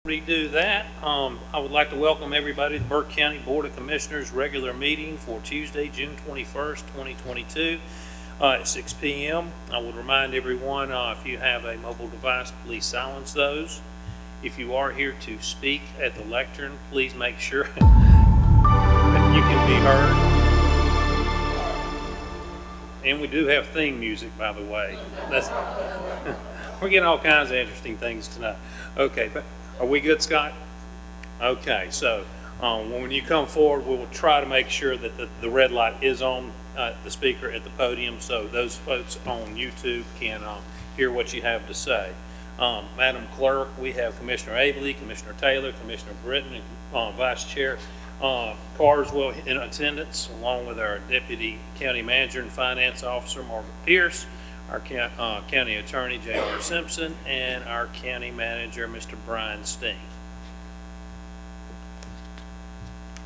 Redo that, I would like to welcome everybody to the Burke County Board of Commissioners regular meeting for Tuesday, June 21st, 2022 at 6 p.m. I would remind everyone if you have a mobile device, please silence those. If you are here to speak at the lectern, please make sure that you can be heard. And we do have theme music, by the way. We're getting all kinds of interesting things tonight. Okay, but are we good, Scott? Okay, so when you come forward, we will try to make sure that the red light is on the speaker at the podium, so those folks on YouTube can hear what you have to say. Madam Clerk, we have Commissioner Abley, Commissioner Taylor, Commissioner Britton, and Vice Chair Carswell in attendance, along with our Deputy County Manager and Finance Officer, Margaret Pierce, our County Attorney, J.R. Simpson, and our County Manager, Mr. Brian Steen.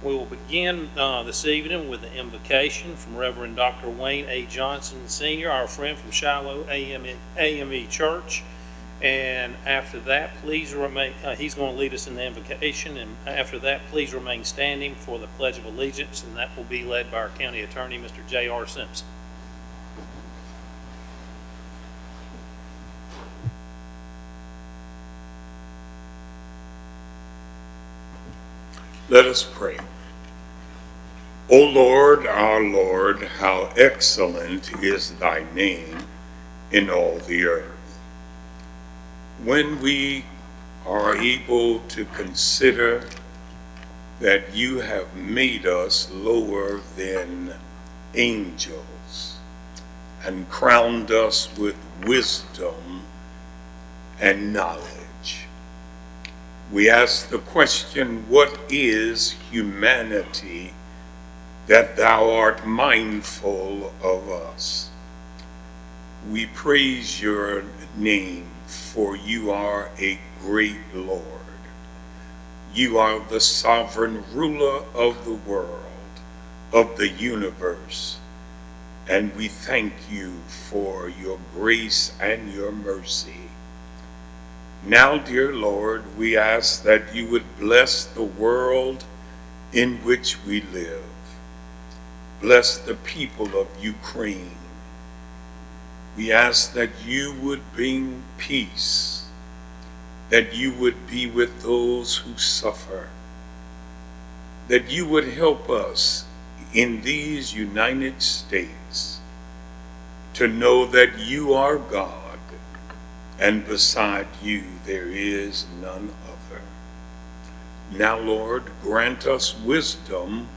We will begin this evening with an invocation from Reverend Dr. Wayne A. Johnson, Sr., our friend from Shiloh AME Church. And after that, please remain, he's going to lead us in the invocation, and after that, please remain standing for the Pledge of Allegiance, and that will be led by our County Attorney, Mr. J.R. Simpson. Let us pray. O Lord, our Lord, how excellent is thy name in all the earth. When we are able to consider that you have made us lower than angels and crowned us with wisdom and knowledge, we ask the question, what is humanity that thou art mindful of us? We praise your name, for you are a great Lord. You are the sovereign ruler of the world, of the universe, and we thank you for your grace and your mercy. Now, dear Lord, we ask that you would bless the world in which we live. Bless the people of Ukraine. We ask that you would bring peace, that you would be with those who suffer, that you would help us in these United States to know that you are God, and beside you there is none other. Now, Lord, grant us wisdom,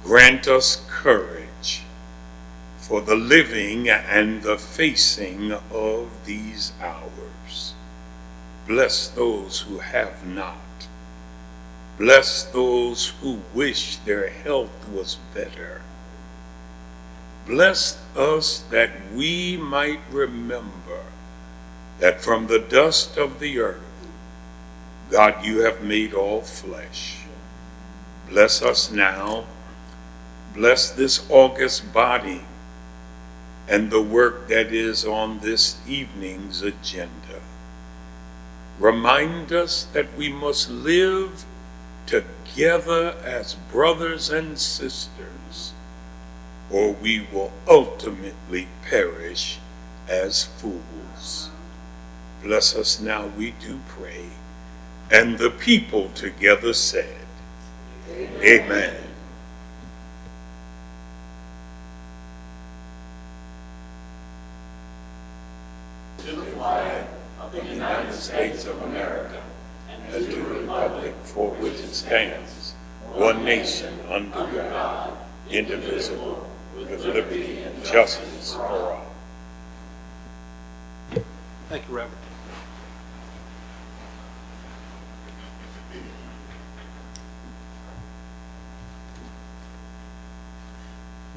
grant us courage for the living and the facing of these hours. Bless those who have not. Bless those who wish their health was better. Bless us that we might remember that from the dust of the earth, God, you have made all flesh. Bless us now. Bless this august body and the work that is on this evening's agenda. Remind us that we must live together as brothers and sisters, or we will ultimately perish as fools. Bless us now, we do pray. And the people together said, Amen. Amen. To the flag of the United States of America and to the republic for which it stands, one nation under God, indivisible, with liberty and justice for all. Thank you, Reverend.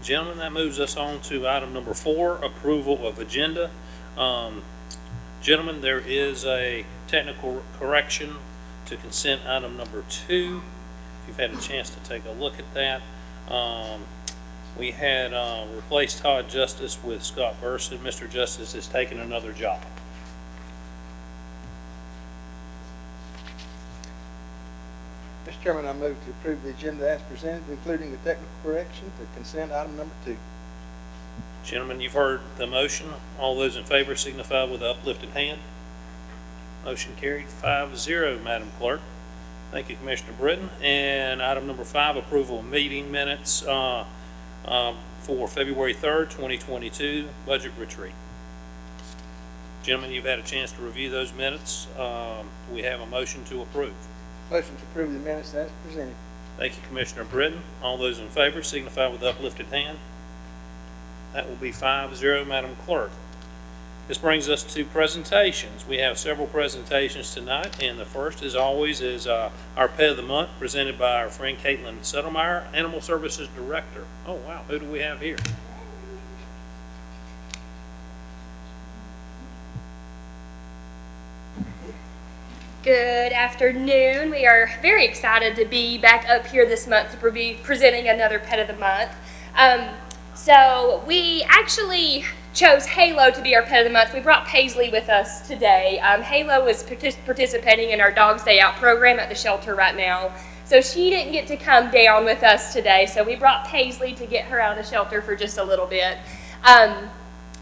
Gentlemen, that moves us on to item number 4, approval of agenda. Gentlemen, there is a technical correction to consent item number 2. If you've had a chance to take a look at that. We had replaced Todd Justice with Scott Burson. Mr. Justice has taken another job. Chairman, I move to approve the agenda as presented, including the technical correction to consent item number 2. Gentlemen, you've heard the motion. All those in favor signify with the uplifted hand. Motion carried 5-0, Madam Clerk. Thank you, Commissioner Britton. And item number 5, approval of meeting minutes for February 3rd, 2022, budget retreat. Gentlemen, you've had a chance to review those minutes. We have a motion to approve. Motion to approve the minutes as presented. Thank you, Commissioner Britton. All those in favor signify with the uplifted hand. That will be 5-0, Madam Clerk. This brings us to presentations. We have several presentations tonight, and the first, as always, is our Pet of the Month, presented by our friend Caitlin Settlemeyer, Animal Services Director. Oh, wow. Who do we have here? Good afternoon. We are very excited to be back up here this month to be presenting another Pet of the Month. So we actually chose Halo to be our Pet of the Month. We brought Paisley with us today. Halo is participating in our Dogs Day Out program at the shelter right now. So she didn't get to come down with us today. So we brought Paisley to get her out of the shelter for just a little bit.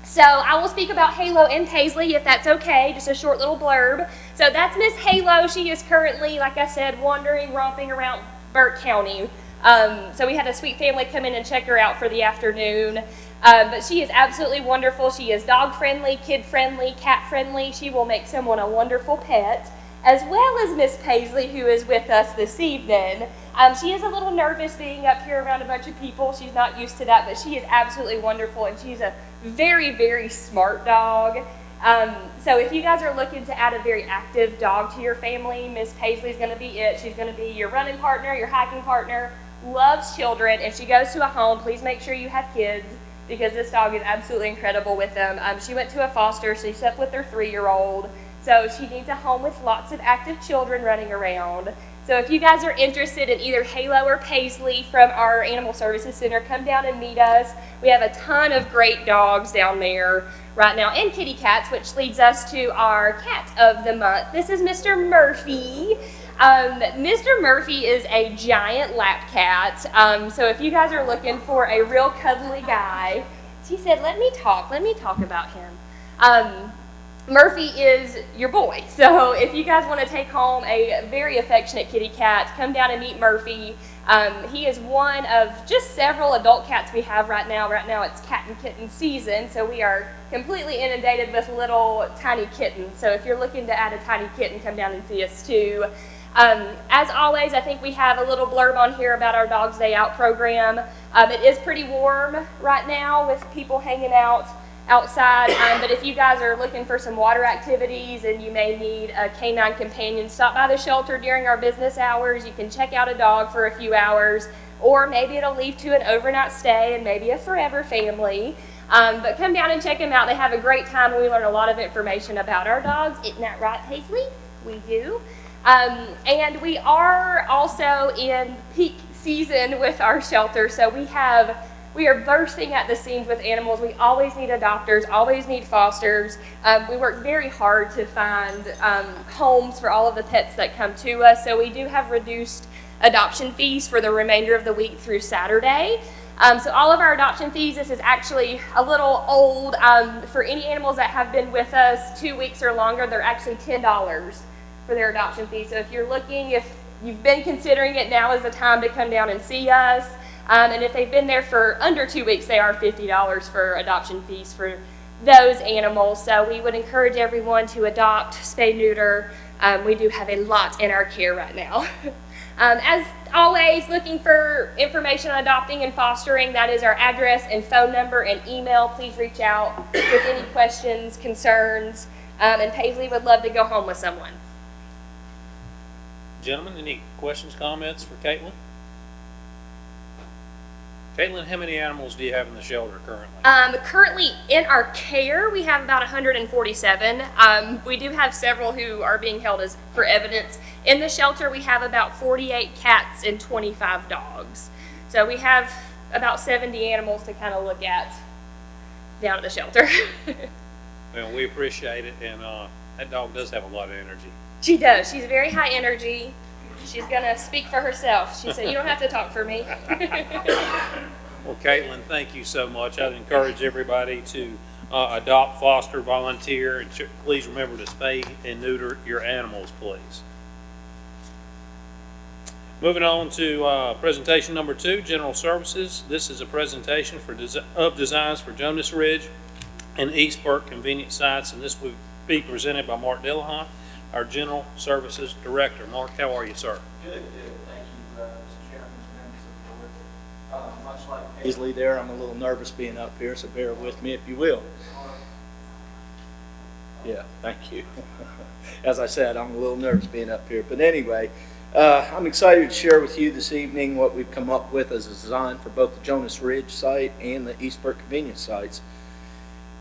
So I will speak about Halo and Paisley, if that's okay, just a short little blurb. So that's Miss Halo. She is currently, like I said, wandering, romping around Burke County. So we had a sweet family come in and check her out for the afternoon. But she is absolutely wonderful. She is dog-friendly, kid-friendly, cat-friendly. She will make someone a wonderful pet, as well as Miss Paisley, who is with us this evening. She is a little nervous being up here around a bunch of people. She's not used to that, but she is absolutely wonderful, and she's a very, very smart dog. So if you guys are looking to add a very active dog to your family, Miss Paisley's going to be it. She's going to be your running partner, your hiking partner, loves children. If she goes to a home, please make sure you have kids, because this dog is absolutely incredible with them. She went to a foster, so she's up with her 3-year-old. So she needs a home with lots of active children running around. So if you guys are interested in either Halo or Paisley from our Animal Services Center, come down and meet us. We have a ton of great dogs down there right now, and kitty cats, which leads us to our Cat of the Month. This is Mr. Murphy. Mr. Murphy is a giant lap cat. So if you guys are looking for a real cuddly guy, she said, let me talk about him. Murphy is your boy. So if you guys want to take home a very affectionate kitty cat, come down and meet Murphy. He is one of just several adult cats we have right now. Right now it's cat and kitten season, so we are completely inundated with little tiny kittens. So if you're looking to add a tiny kitten, come down and see us too. As always, I think we have a little blurb on here about our Dogs Day Out program. It is pretty warm right now with people hanging out outside, but if you guys are looking for some water activities and you may need a canine companion, stop by the shelter during our business hours. You can check out a dog for a few hours, or maybe it'll lead to an overnight stay and maybe a forever family. But come down and check them out. They have a great time, and we learn a lot of information about our dogs. Isn't that right, Paisley? We do. And we are also in peak season with our shelter, so we are bursting at the seams with animals. We always need adopters, always need fosters. We work very hard to find homes for all of the pets that come to us. So we do have reduced adoption fees for the remainder of the week through Saturday. So all of our adoption fees, this is actually a little old. For any animals that have been with us 2 weeks or longer, they're actually $10 for their adoption fee. So if you're looking, if you've been considering it, now is the time to come down and see us. And if they've been there for under 2 weeks, they are $50 for adoption fees for those animals. So we would encourage everyone to adopt, spay, neuter. We do have a lot in our care right now. As always, looking for information on adopting and fostering, that is our address and phone number and email. Please reach out with any questions, concerns, and Paisley would love to go home with someone. Gentlemen, any questions, comments for Caitlin? Caitlin, how many animals do you have in the shelter currently? Currently in our care, we have about 147. We do have several who are being held as for evidence. In the shelter, we have about 48 cats and 25 dogs. So we have about 70 animals to kind of look at down at the shelter. Well, we appreciate it, and that dog does have a lot of energy. She does. She's very high energy. She's gonna speak for herself. She said, "You don't have to talk for me." Well, Caitlin, thank you so much. I'd encourage everybody to adopt, foster, volunteer, and please remember to spay and neuter your animals, please. Moving on to presentation number 2, General Services. This is a presentation of designs for Jonas Ridge and East Burke convenience sites, and this will be presented by Mark Dillahunt, our General Services Director. Mark, how are you, sir? Good. Thank you, Mr. Chairman, members of the board. Much like Paisley there, I'm a little nervous being up here, so bear with me if you will. Yeah, thank you. As I said, I'm a little nervous being up here. But anyway, I'm excited to share with you this evening what we've come up with as a design for both the Jonas Ridge site and the East Burke convenience sites.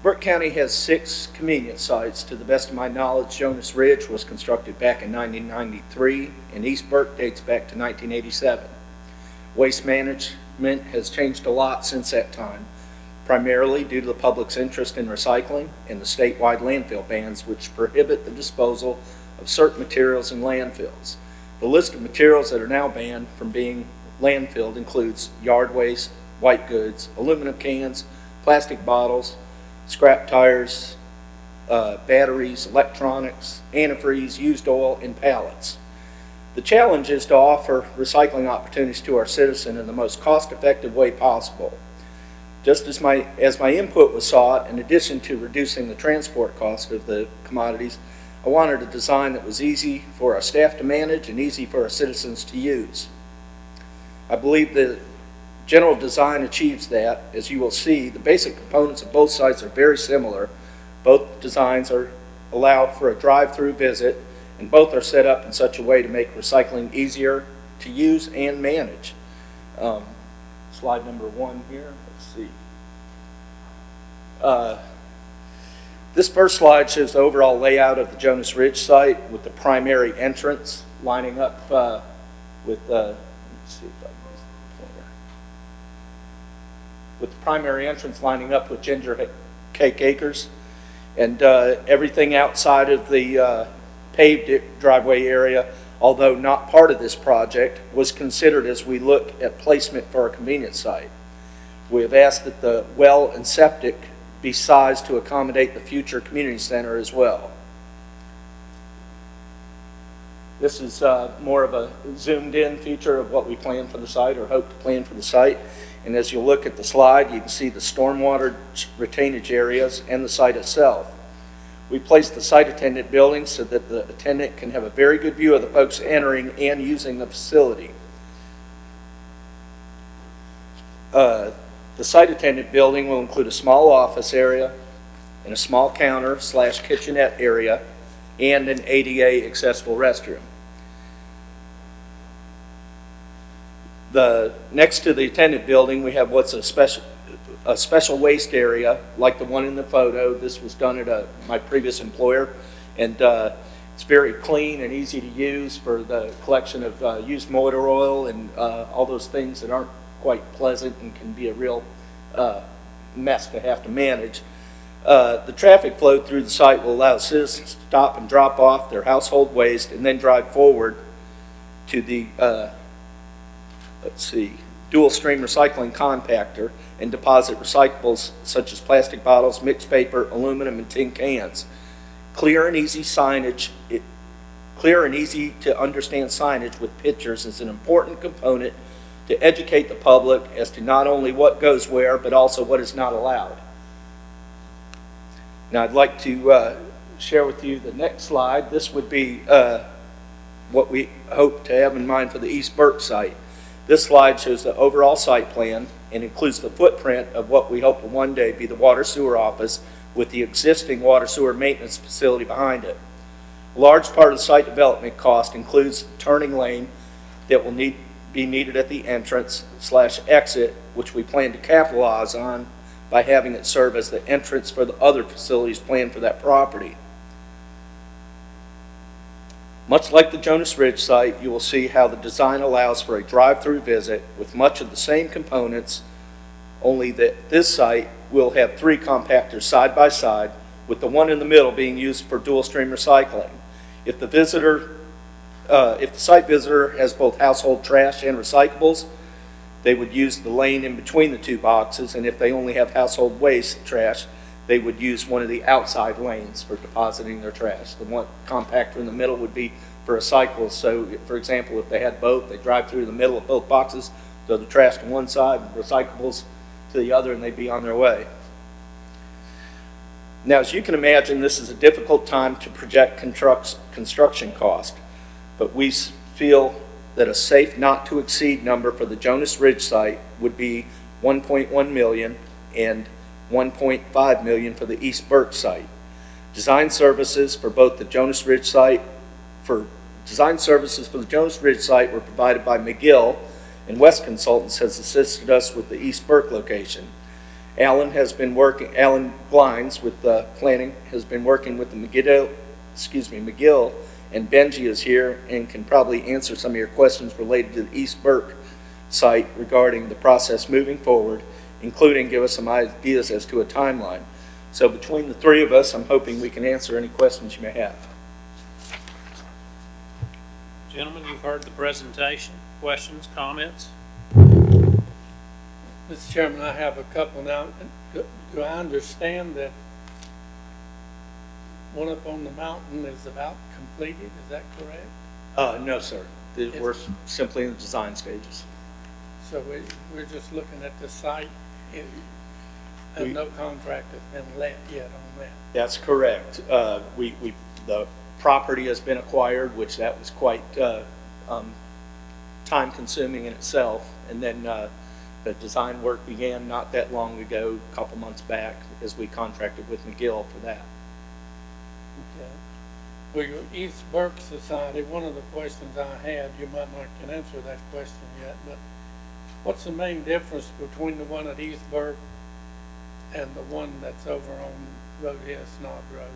Burke County has 6 convenience sites. To the best of my knowledge, Jonas Ridge was constructed back in 1993, and East Burke dates back to 1987. Waste management has changed a lot since that time, primarily due to the public's interest in recycling and the statewide landfill bans, which prohibit the disposal of certain materials in landfills. The list of materials that are now banned from being landfilled includes yard waste, white goods, aluminum cans, plastic bottles, scrap tires, batteries, electronics, antifreeze, used oil, and pallets. The challenge is to offer recycling opportunities to our citizens in the most cost-effective way possible. Just as my input was sought, in addition to reducing the transport cost of the commodities, I wanted a design that was easy for our staff to manage and easy for our citizens to use. I believe the general design achieves that. As you will see, the basic components of both sites are very similar. Both designs allow for a drive-through visit, and both are set up in such a way to make recycling easier to use and manage. Slide number 1 here. Let's see. This first slide shows the overall layout of the Jonas Ridge site with the primary entrance lining up with, let's see if I can use the pointer. With the primary entrance lining up with Ginger Cake Acres, and everything outside of the paved driveway area, although not part of this project, was considered as we look at placement for our convenience site. We have asked that the well and septic be sized to accommodate the future community center as well. This is more of a zoomed in feature of what we plan for the site or hope to plan for the site. And as you look at the slide, you can see the stormwater retainage areas and the site itself. We placed the site attendant building so that the attendant can have a very good view of the folks entering and using the facility. The site attendant building will include a small office area and a small counter / kitchenette area and an ADA accessible restroom. Next to the attendant building, we have what's a special waste area like the one in the photo. This was done at my previous employer, and it's very clean and easy to use for the collection of used motor oil and all those things that aren't quite pleasant and can be a real mess to have to manage. The traffic flow through the site will allow citizens to stop and drop off their household waste and then drive forward to the dual stream recycling compactor and deposit recyclables such as plastic bottles, mixed paper, aluminum, and tin cans. Clear and easy to understand signage with pictures is an important component to educate the public as to not only what goes where, but also what is not allowed. Now I'd like to share with you the next slide. This would be what we hope to have in mind for the East Burke site. This slide shows the overall site plan and includes the footprint of what we hope to one day be the water sewer office with the existing water sewer maintenance facility behind it. A large part of the site development cost includes the turning lane that will be needed at the entrance / exit, which we plan to capitalize on by having it serve as the entrance for the other facilities planned for that property. Much like the Jonas Ridge site, you will see how the design allows for a drive-through visit with much of the same components, only that this site will have 3 compactors side by side, with the one in the middle being used for dual stream recycling. If the visitor If the site visitor has both household trash and recyclables, they would use the lane in between the two boxes, and if they only have household waste trash, they would use one of the outside lanes for depositing their trash. The one compactor in the middle would be for recyclables. So, for example, if they had both, they drive through the middle of both boxes, throw the trash to one side, and recyclables to the other, and they'd be on their way. Now, as you can imagine, this is a difficult time to project construction cost, but we feel that a safe not-to-exceed number for the Jonas Ridge site would be $1.1 million and $1.5 million for the East Burke site. Design services for both the Jonas Ridge site, design services for the Jonas Ridge site were provided by McGill, and West Consultants has assisted us with the East Burke location. Alan Blinds with the planning has been working with the McGill, and Benji is here and can probably answer some of your questions related to the East Burke site regarding the process moving forward, including give us some ideas as to a timeline. So between the three of us, I'm hoping we can answer any questions you may have. Gentlemen, you've heard the presentation. Questions, comments? Mr. Chairman, I have a couple now. Do I understand that one up on the mountain is about completed? Is that correct? No, sir. We're simply in the design stages. So we're just looking at the site, and no contract has been let yet on that. That's correct. The property has been acquired, which that was quite time consuming in itself. And then the design work began not that long ago, a couple months back, as we contracted with McGill for that. Okay. Well, your East Burke Society, one of the questions I had, you might not can answer that question yet, but what's the main difference between the one at East Burke and the one that's over on Roadhead Snob Road?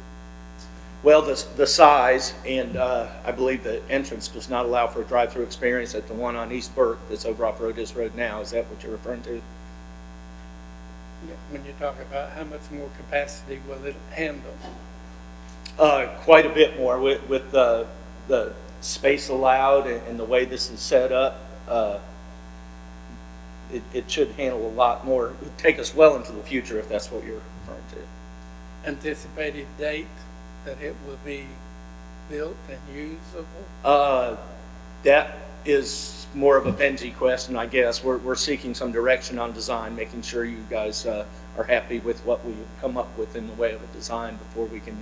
Well, the size, and I believe the entrance does not allow for a drive-through experience at the one on East Burke that's over off Roadhead Road now. Is that what you're referring to? Yeah, when you talk about how much more capacity will it handle? Quite a bit more with the space allowed and the way this is set up. It should handle a lot more. It would take us well into the future if that's what you're referring to. Anticipated date that it will be built and usable? That is more of a Benji question, I guess. We're seeking some direction on design, making sure you guys are happy with what we come up with in the way of a design before we can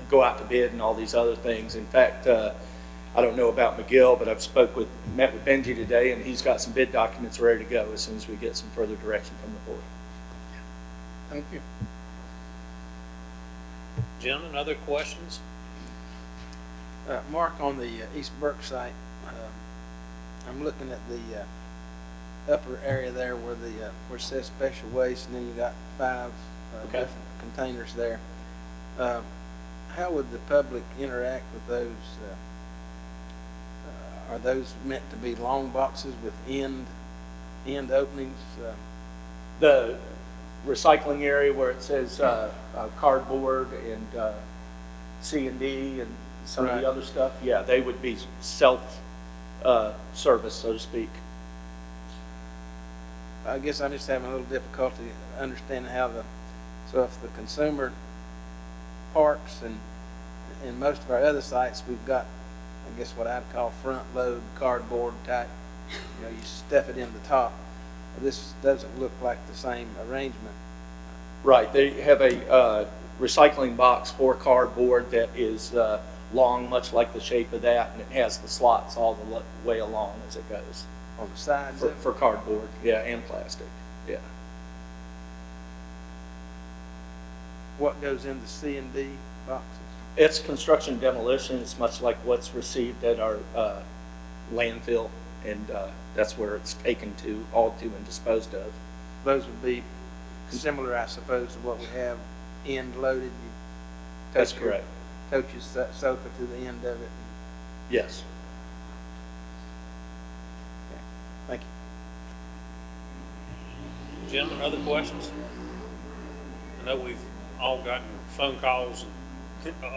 go out to bid and all these other things. In fact, I don't know about McGill, but I've met with Benji today, and he's got some bid documents ready to go as soon as we get some further direction from the board. Thank you. Gentlemen, other questions? Mark, on the East Burke site, I'm looking at the upper area there where where it says special waste, and then you got 5 Okay. different containers there. How would the public interact with those? Are those meant to be long boxes with end openings? The recycling area where it says cardboard and C&D and some of Right. the other stuff, yeah, they would be self service, so to speak. I guess I'm just having a little difficulty understanding so if the consumer parks and in most of our other sites, we've got, I guess what I'd call front load cardboard type, you stuff it in the top. This doesn't look like the same arrangement. Right, they have a recycling box for cardboard that is long, much like the shape of that, and it has the slots all the way along as it goes. On the sides of it? For cardboard, yeah, and plastic, yeah. What goes in the C and D boxes? It's construction demolition. It's much like what's received at our landfill, and that's where it's taken to, hauled to, and disposed of. Those would be similar, I suppose, to what we have end loaded. You That's tote your- correct. Tote your sofa to the end of it. Yes. Thank you. Gentlemen, other questions? I know we've all gotten phone calls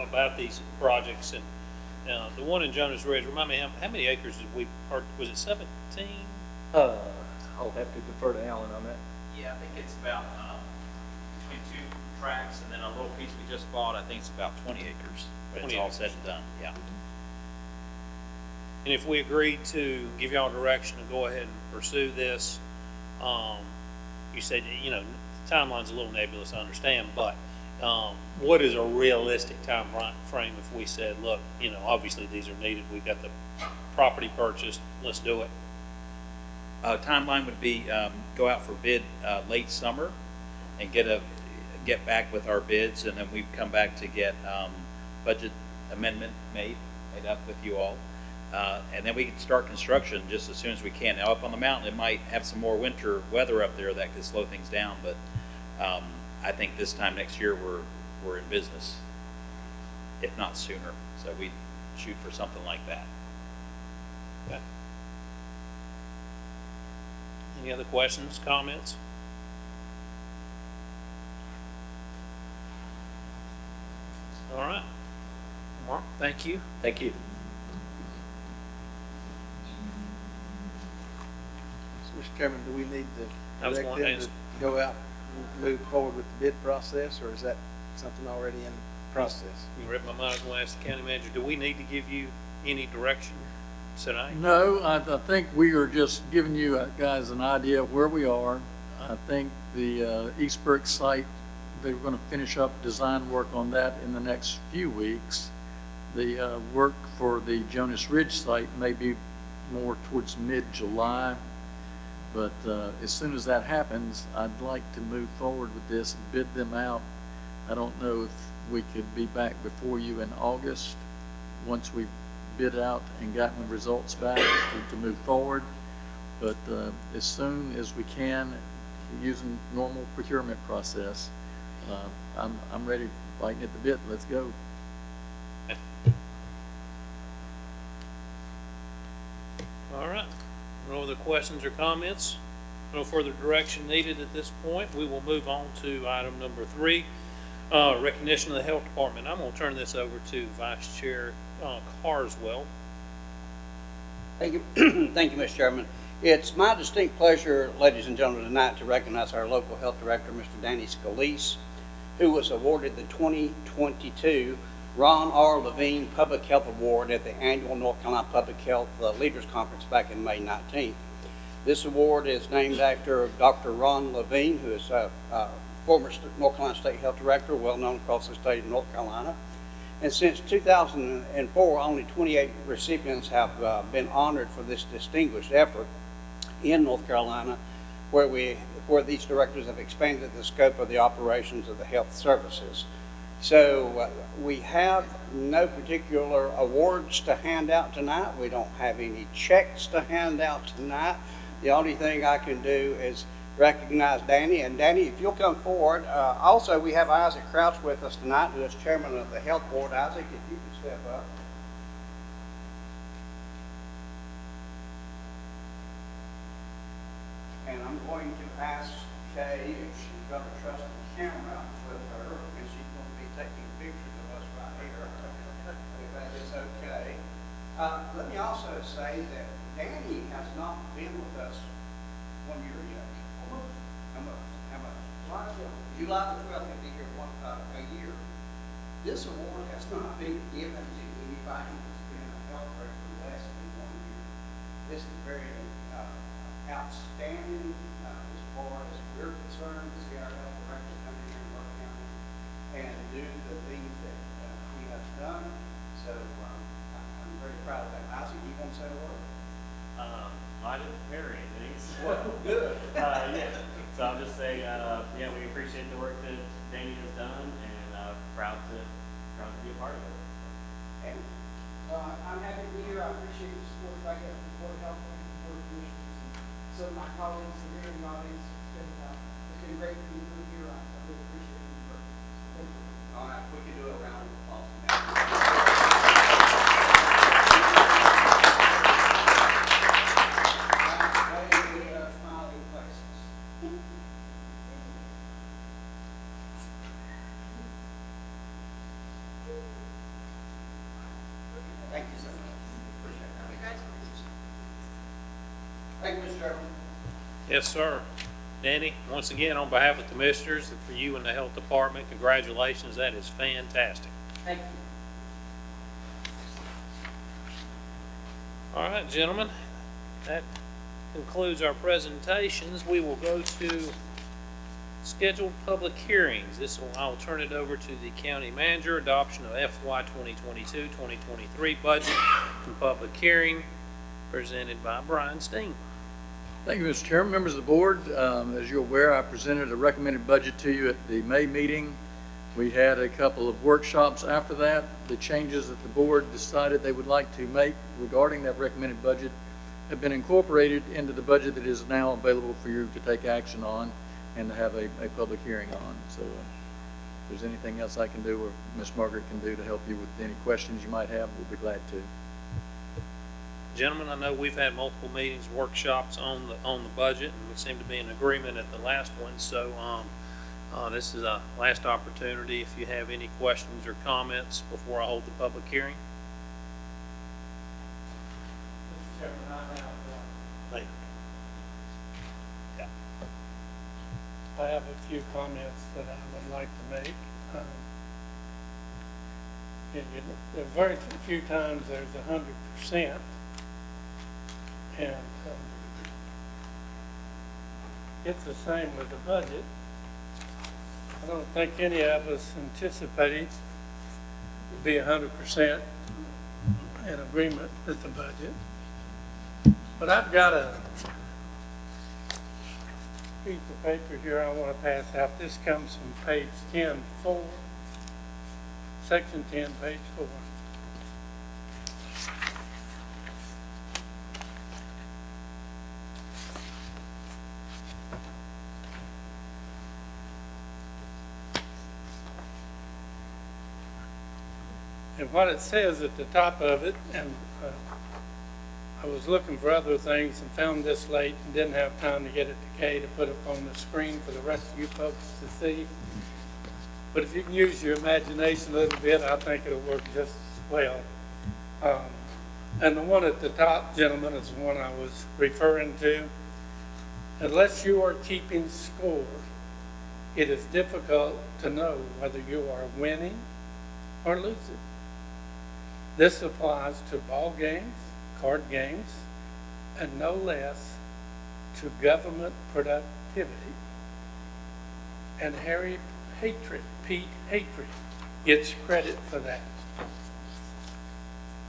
about these projects, and The one in Jonas Ridge, remind me, how many acres did we, or was it 17? I'll have to defer to Alan on that. Yeah, I think it's about, between two tracks and then a little piece we just bought, I think it's about 20 acres. But it's 20 all acres. said and done, yeah. And if we agreed to give y'all direction to go ahead and pursue this, you said, you know, the timeline's a little nebulous, I understand, but what is a realistic time frame if we said, look, you know, obviously these are needed, we've got the property purchased, let's do it? Timeline would be, go out for bid, late summer and get back with our bids, and then we'd come back to get, budget amendment made up with you all. And then we could start construction just as soon as we can. Now, up on the mountain, it might have some more winter weather up there that could slow things down, but I think this time next year we're in business, if not sooner. So we'd shoot for something like that. Okay. Any other questions, comments? All right. Mark, thank you. Thank you. So, Mr. Chairman, do we need I to was direct gonna them to ask- go out and move forward with the bid process, or is that something already in process? You read my mind, I was going to ask the county manager, do we need to give you any direction tonight? No, I think we are just giving you guys an idea of where we are. I think the East Burke site, they're going to finish up design work on that in the next few weeks. The work for the Jonas Ridge site may be more towards mid-July, but as soon as that happens, I'd like to move forward with this and bid them out. I don't know if we could be back before you in August, once we bid out and gotten the results back to move forward. But as soon as we can, using normal procurement process, I'm ready, biting at the bit, let's go. All right. No other questions or comments? No further direction needed at this point. We will move on to item number 3, recognition of the health department. I'm going to turn this over to Vice Chair Carswell. Thank you, thank you, Mr. Chairman. It's my distinct pleasure, ladies and gentlemen, tonight to recognize our local health director, Mr. Danny Scalise, who was awarded the 2022 Ron R. Levine Public Health Award at the annual North Carolina Public Health Leaders Conference back in May 19th. This award is named after Dr. Ron Levine, who is a former North Carolina State Health Director, well known across the state of North Carolina. And since 2004, only 28 recipients have been honored for this distinguished effort in North Carolina, where these directors have expanded the scope of the operations of the health services. So we have no particular awards to hand out tonight. We don't have any checks to hand out tonight. The only thing I can do is recognize Danny. And Danny, if you'll come forward. Also, we have Isaac Crouch with us tonight, who is chairman of the health board. Isaac, if you could step up. And I'm going to ask Kay if she's going to trust the camera with her, and she's going to be taking pictures of us right here, if that is okay. Let me also say that Danny has not been with us 1 year yet. How much? July the 12th, he'll be here a year. This award has not been given to anybody who's been a health director for less than 1 year. This is very outstanding as far as we're concerned to see our health director come in here in Burke County and do the things that he has done. So I'm very proud of that. Isaac, you want to say a word? I didn't prepare anything. Well, good. Yeah. So I'll just say, yeah, we appreciate the work that Danny has done, and proud to be a part of it. And I'm happy to be here. I appreciate the support I get from the Board of Health and the Board of Commissioners. And some of my colleagues that are here in the audience. It's been great to be here. I really appreciate your work. Thank you. all right, we can do a round of applause now. Smiling faces. Thank you, Mr. Chairman. Yes, sir. Danny, once again, on behalf of the commissioners and for you and the health department, congratulations. That is fantastic. Thank you. All right, gentlemen, that concludes our presentations. We will go to scheduled public hearings. I'll turn it over to the county manager. Adoption of FY 2022-2023 budget and public hearing presented by Brian Steen. Thank you, Mr. Chairman, members of the board. As you're aware, I presented a recommended budget to you at the May meeting. We had a couple of workshops after that. The changes that the board decided they would like to make regarding that recommended budget have been incorporated into the budget that is now available for you to take action on and to have a public hearing on. So if there's anything else I can do or Ms. Margaret can do to help you with any questions you might have, we'll be glad to. Gentlemen, I know we've had multiple meetings, workshops on the budget, and we seem to be in agreement at the last one. So this is a last opportunity if you have any questions or comments before I hold the public hearing. Mr. Chairman, I have a few comments that I would like to make. There are very few times there's 100%, and it's the same with the budget. I don't think any of us anticipated to be 100% in agreement with the budget. But I've got a piece of paper here I want to pass out. This comes from page 10-4, section 10, page 4. And what it says at the top of it, and I was looking for other things and found this late and didn't have time to get it to Kay to put up on the screen for the rest of you folks to see. But if you can use your imagination a little bit, I think it'll work just as well. And the one at the top, gentlemen, is the one I was referring to. Unless you are keeping score, it is difficult to know whether you are winning or losing. This applies to ball games, card games, and no less to government productivity. And Pete Hatry gets credit for that.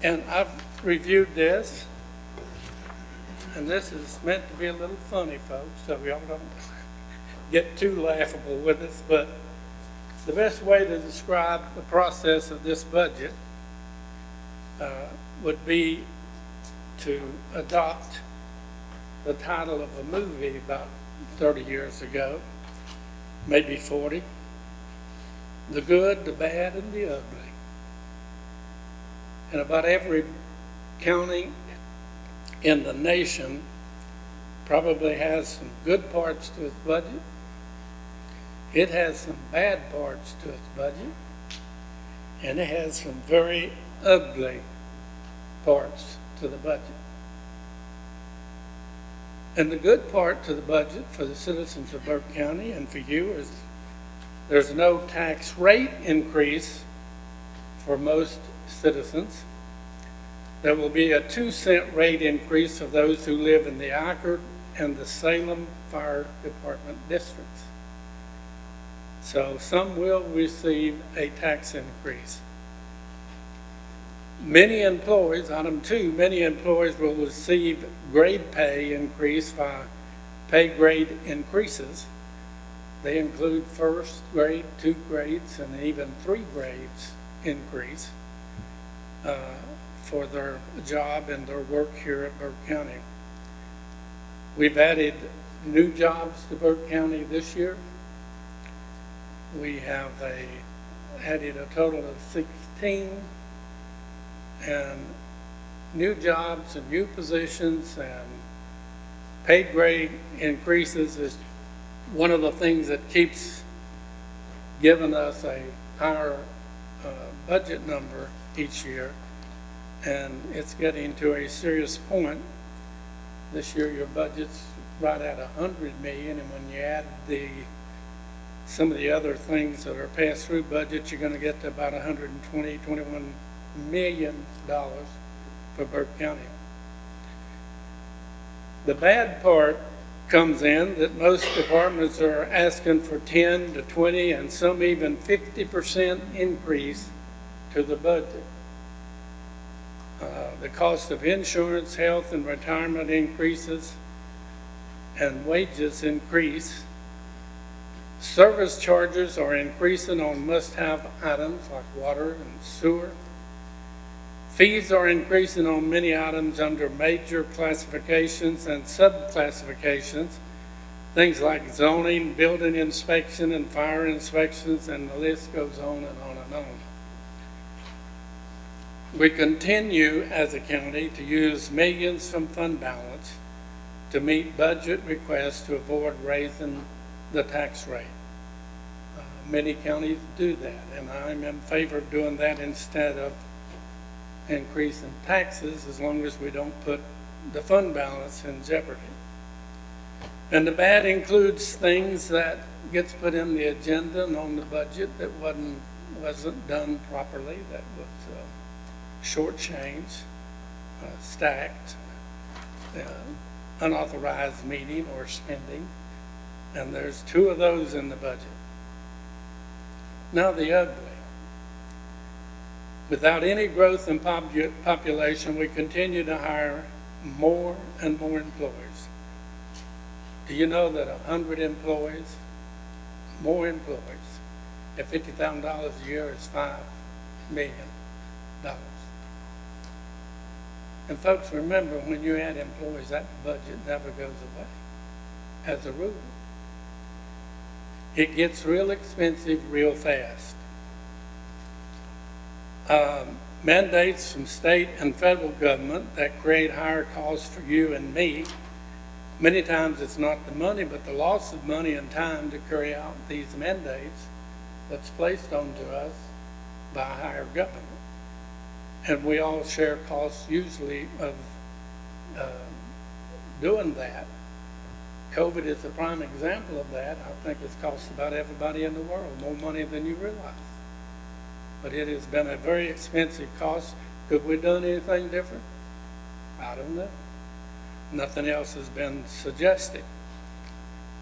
And I've reviewed this, and this is meant to be a little funny, folks, so y'all don't get too laughable with us, but the best way to describe the process of this budget would be to adopt the title of a movie about 30 years ago, maybe 40, The Good, the Bad, and the Ugly. And about every county in the nation probably has some good parts to its budget. It has some bad parts to its budget. And it has some very ugly parts to the budget. And the good part to the budget for the citizens of Burke County and for you is there's no tax rate increase for most citizens. There will be a 2-cent rate increase for those who live in the Eichard and the Salem Fire Department districts. So some will receive a tax increase. Many employees, item 2, many employees will receive grade pay increase by pay grade increases. They include 1st grade, 2 grades, and even 3 grades increase for their job and their work here at Burke County. We've added new jobs to Burke County this year. We have added a total of 16 and new jobs and new positions and paid grade increases is one of the things that keeps giving us a higher budget number each year, and it's getting to a serious point This year, your budget's right at 100 million, and when you add some of the other things that are pass-through budget, you're gonna get to about $21 million for Burke County. The bad part comes in that most departments are asking for 10 to 20 and some even 50% increase to the budget. The cost of insurance, health, and retirement increases, and wages increase. Service charges are increasing on must-have items like water and sewer. Fees are increasing on many items under major classifications and sub-classifications, things like zoning, building inspection, and fire inspections, and the list goes on and on and on. We continue as a county to use millions from fund balance to meet budget requests to avoid raising the tax rate. Many counties do that, and I'm in favor of doing that instead of increasing taxes, as long as we don't put the fund balance in jeopardy. And the bad includes things that gets put in the agenda and on the budget that wasn't done properly, that was shortchanged, stacked, unauthorized meeting or spending, and there's 2 of those in the budget. Now the ugly. Without any growth in population, we continue to hire more and more employees. Do you know that 100 employees, more employees, at $50,000 a year is $5 million? And folks, remember, when you add employees, that budget never goes away, as a rule. It gets real expensive real fast. Mandates from state and federal government that create higher costs for you and me. Many times it's not the money, but the loss of money and time to carry out these mandates that's placed onto us by higher government. And we all share costs usually of doing that. COVID is a prime example of that. I think it's cost about everybody in the world more money than you realize. But it has been a very expensive cost. Could we have done anything different? I don't know. Nothing else has been suggested.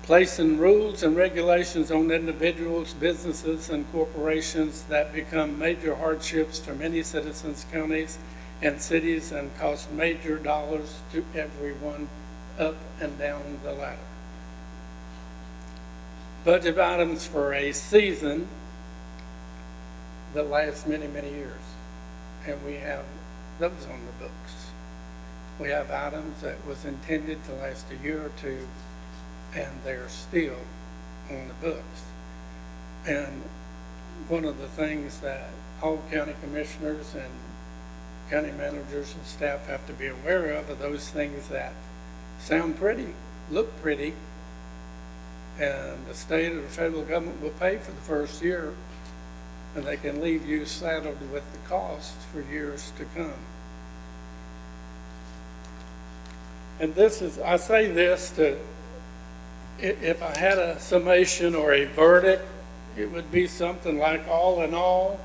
Placing rules and regulations on individuals, businesses, and corporations that become major hardships for many citizens, counties, and cities, and cost major dollars to everyone up and down the ladder. Budget items for a season that lasts many, many years. And we have those on the books. We have items that was intended to last a year or two, and they're still on the books. And one of the things that all county commissioners and county managers and staff have to be aware of are those things that sound pretty, look pretty, and the state or the federal government will pay for the first year, and they can leave you saddled with the costs for years to come. And this is, I say this to, if I had a summation or a verdict, it would be something like, all in all,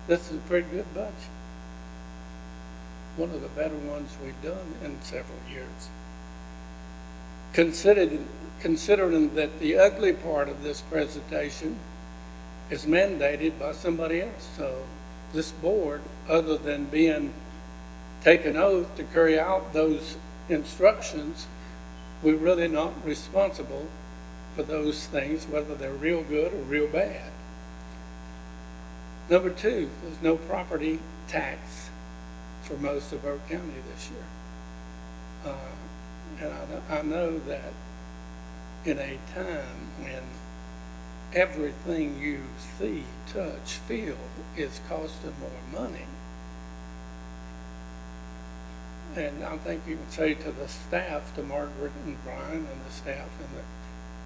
this is a pretty good budget. One of the better ones we've done in several years. Considering that the ugly part of this presentation is mandated by somebody else. So this board, other than being taken oath to carry out those instructions, we're really not responsible for those things, whether they're real good or real bad. Number 2, there's no property tax for most of our county this year. And I know that in a time when everything you see, touch, feel is costing more money, and I think you would say to the staff, to Margaret and Brian and the staff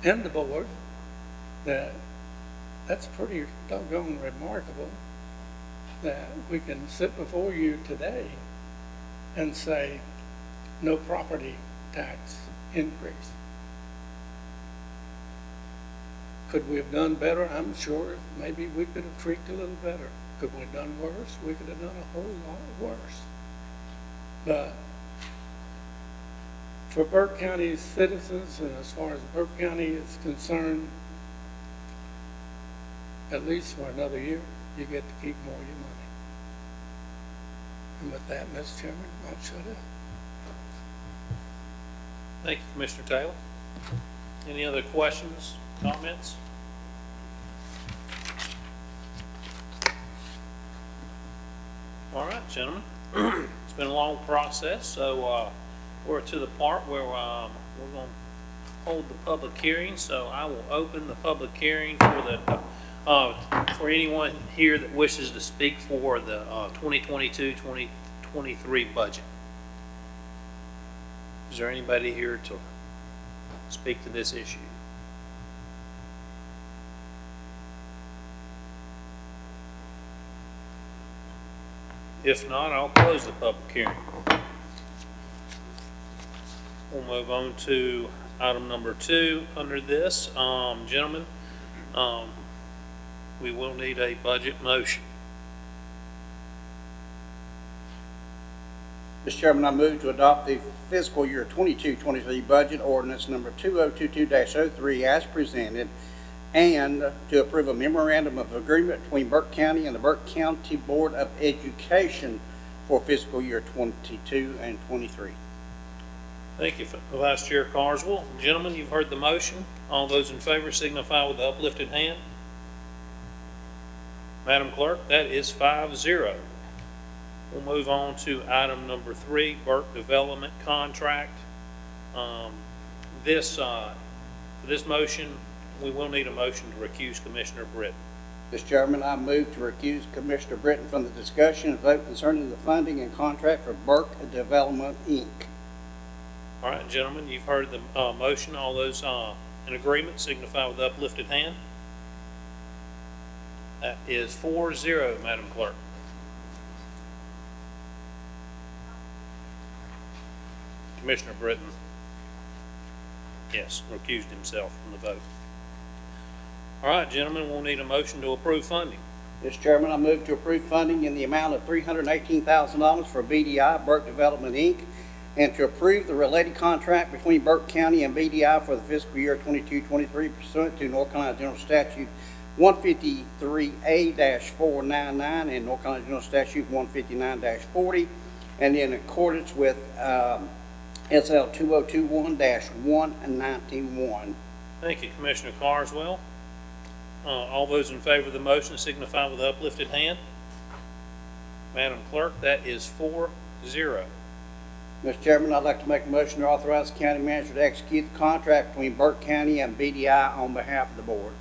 and the board, that that's pretty doggone remarkable that we can sit before you today and say, no property tax increase. Could we have done better? I'm sure maybe we could have tweaked a little better. Could we have done worse? We could have done a whole lot worse. But for Burke County citizens, and as far as Burke County is concerned, at least for another year, you get to keep more of your money. And with that, Mr. Chairman, I'll shut up. Thank you, Commissioner Taylor. Any other questions, comments? All right, gentlemen. It's been a long process, so we're to the part where we're going to hold the public hearing. So I will open the public hearing for anyone here that wishes to speak for the 2022-2023 budget. Is there anybody here to speak to this issue? If not, I'll close the public hearing. We'll move on to item number 2 under this. Gentlemen, we will need a budget motion. Mr. Chairman, I move to adopt the fiscal year 22-23 budget ordinance number 2022-03 as presented, and to approve a memorandum of agreement between Burke County and the Burke County Board of Education for fiscal year 22 and 23. Thank you, Vice Chair Carswell. Gentlemen, you've heard the motion. All those in favor signify with the uplifted hand. Madam Clerk, that is 5-0. We'll move on to item number 3, Burke Development Contract. For this motion, we will need a motion to recuse Commissioner Britton. Mr. Chairman, I move to recuse Commissioner Britton from the discussion and vote concerning the funding and contract for Burke Development, Inc. All right, gentlemen, you've heard the motion. All those in agreement signify with the uplifted hand. That is 4-0, Madam Clerk. Commissioner Britton, yes, recused himself from the vote. All right, gentlemen, we'll need a motion to approve funding. Mr. Chairman, I move to approve funding in the amount of $318,000 for BDI, Burke Development, Inc., and to approve the related contract between Burke County and BDI for the fiscal year 22-23 pursuant to North Carolina General Statute 153A-499 and North Carolina General Statute 159-40, and in accordance with SL 2021-191. Thank you, Commissioner Carswell. All those in favor of the motion signify with the uplifted hand. Madam Clerk, that is 4-0. Mr. Chairman, I'd like to make a motion to authorize the county manager to execute the contract between Burke County and BDI on behalf of the board.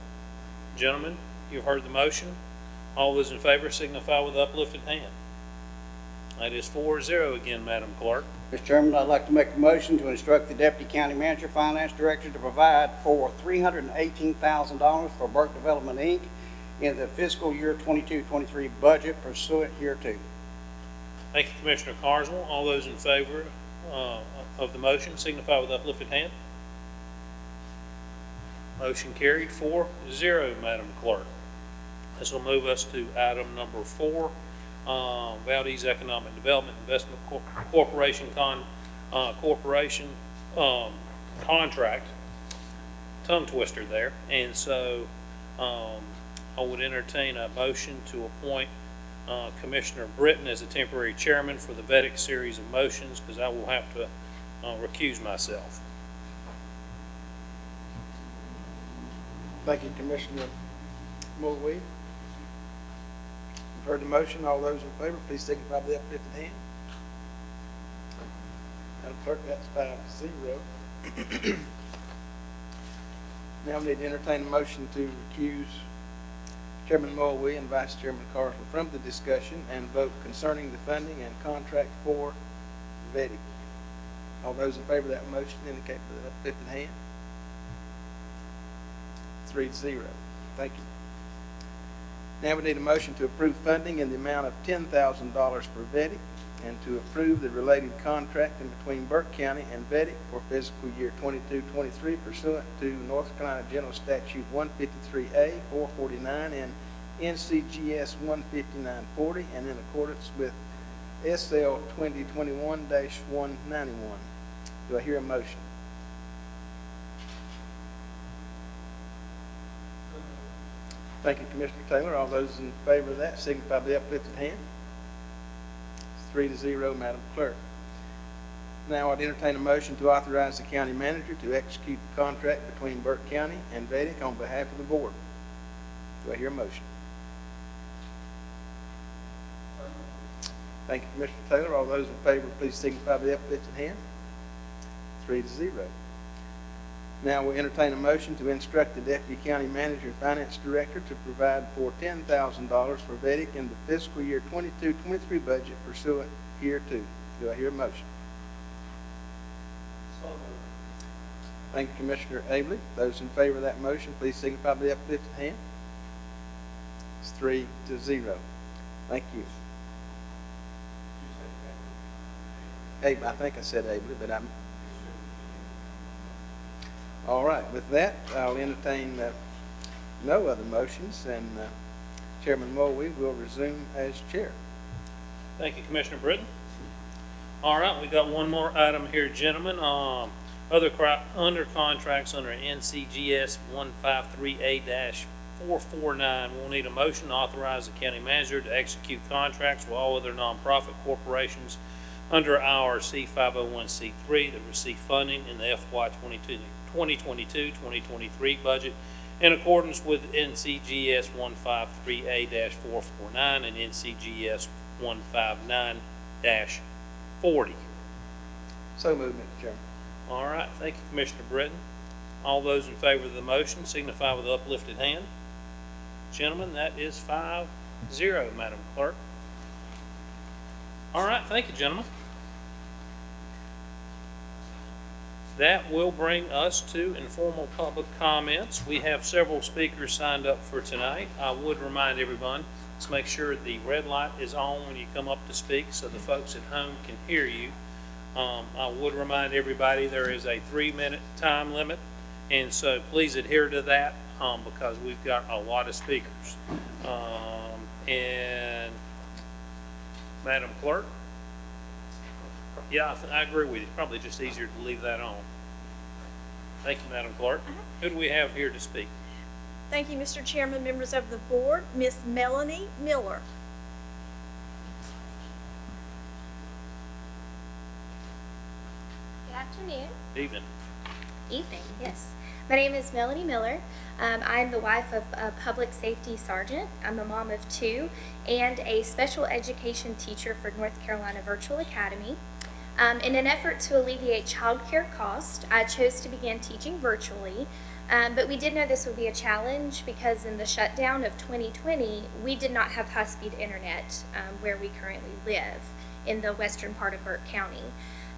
Gentlemen, you've heard the motion. All those in favor signify with the uplifted hand. That is 4-0 again, Madam Clerk. Mr. Chairman, I'd like to make a motion to instruct the Deputy County Manager, Finance Director to provide for $318,000 for Burke Development, Inc. in the fiscal year 22-23 budget pursuant hereto. Thank you, Commissioner Carswell. All those in favor of the motion signify with the uplifted hand. Motion carried 4-0, Madam Clerk. This will move us to item number 4, Valdez Economic Development Investment Corporation contract. Tongue twister there. And so I would entertain a motion to appoint Commissioner Britton as a temporary chairman for the Vedic series of motions, because I will have to recuse myself. Thank you, Commissioner Mulwee. You've heard the motion. All those in favor, please signify by the uplifted hand. Madam Clerk, that's 5-0. Now we need to entertain a motion to recuse Chairman Mulwee and Vice Chairman Carswell from the discussion and vote concerning the funding and contract for VEDIC. All those in favor of that motion indicate by the uplifted hand. 3-0. Thank you. Now we need a motion to approve funding in the amount of $10,000 for VEDIC and to approve the related contract in between Burke County and Vedic for fiscal year 22-23 pursuant to North Carolina General Statute 153A 449 and NCGS 15940, and in accordance with SL 2021-191. Do I hear a motion? Thank you, Commissioner Taylor. All those in favor of that signify by the uplifted hand. It's 3-0, Madam Clerk. Now I'd entertain a motion to authorize the county manager to execute the contract between Burke County and Vedic on behalf of the board. Do I hear a motion? Thank you, Commissioner Taylor. All those in favor, please signify by the uplifted hand. 3-0. Now we'll entertain a motion to instruct the Deputy County Manager and Finance Director to provide for $10,000 for Vedic in the fiscal year 22-23 budget pursuant hereto. Do I hear a motion? Thank you, Commissioner Abley. Those in favor of that motion, please signify by the uplifted hand. It's 3-0. Thank you. Abley, I think I said Abley, but I'm... All right, with that, I'll entertain no other motions, and Chairman Mulvey will resume as chair. Thank you, Commissioner Britton. All right, we got one more item here, gentlemen. Under contracts under NCGS 153A-449, we'll need a motion to authorize the county manager to execute contracts with all other nonprofit corporations under our C501c3 that receive funding in the FY 2022-2023 budget in accordance with NCGS 153A-449 and NCGS 159-40. So moved, Mr. Chairman. All right, thank you, Commissioner Britton. All those in favor of the motion signify with the uplifted hand. Gentlemen, that is 5-0, Madam Clerk. All right, thank you, gentlemen. That will bring us to informal public comments. We have several speakers signed up for tonight. I would remind everyone, let's make sure the red light is on when you come up to speak so the folks at home can hear you. I would remind everybody there is a 3-minute time limit, and so please adhere to that because we've got a lot of speakers. And Madam Clerk? Yeah, I agree with you. It's probably just easier to leave that on. Thank you, Madam Clerk. Who do we have here to speak? Thank you, Mr. Chairman, members of the board. Miss Melanie Miller. Good afternoon. Evening. Evening, yes. My name is Melanie Miller. I'm the wife of a public safety sergeant. I'm a mom of 2 and a special education teacher for North Carolina Virtual Academy. In an effort to alleviate childcare costs, I chose to begin teaching virtually, but we did know this would be a challenge because in the shutdown of 2020, we did not have high-speed internet where we currently live in the western part of Burke County.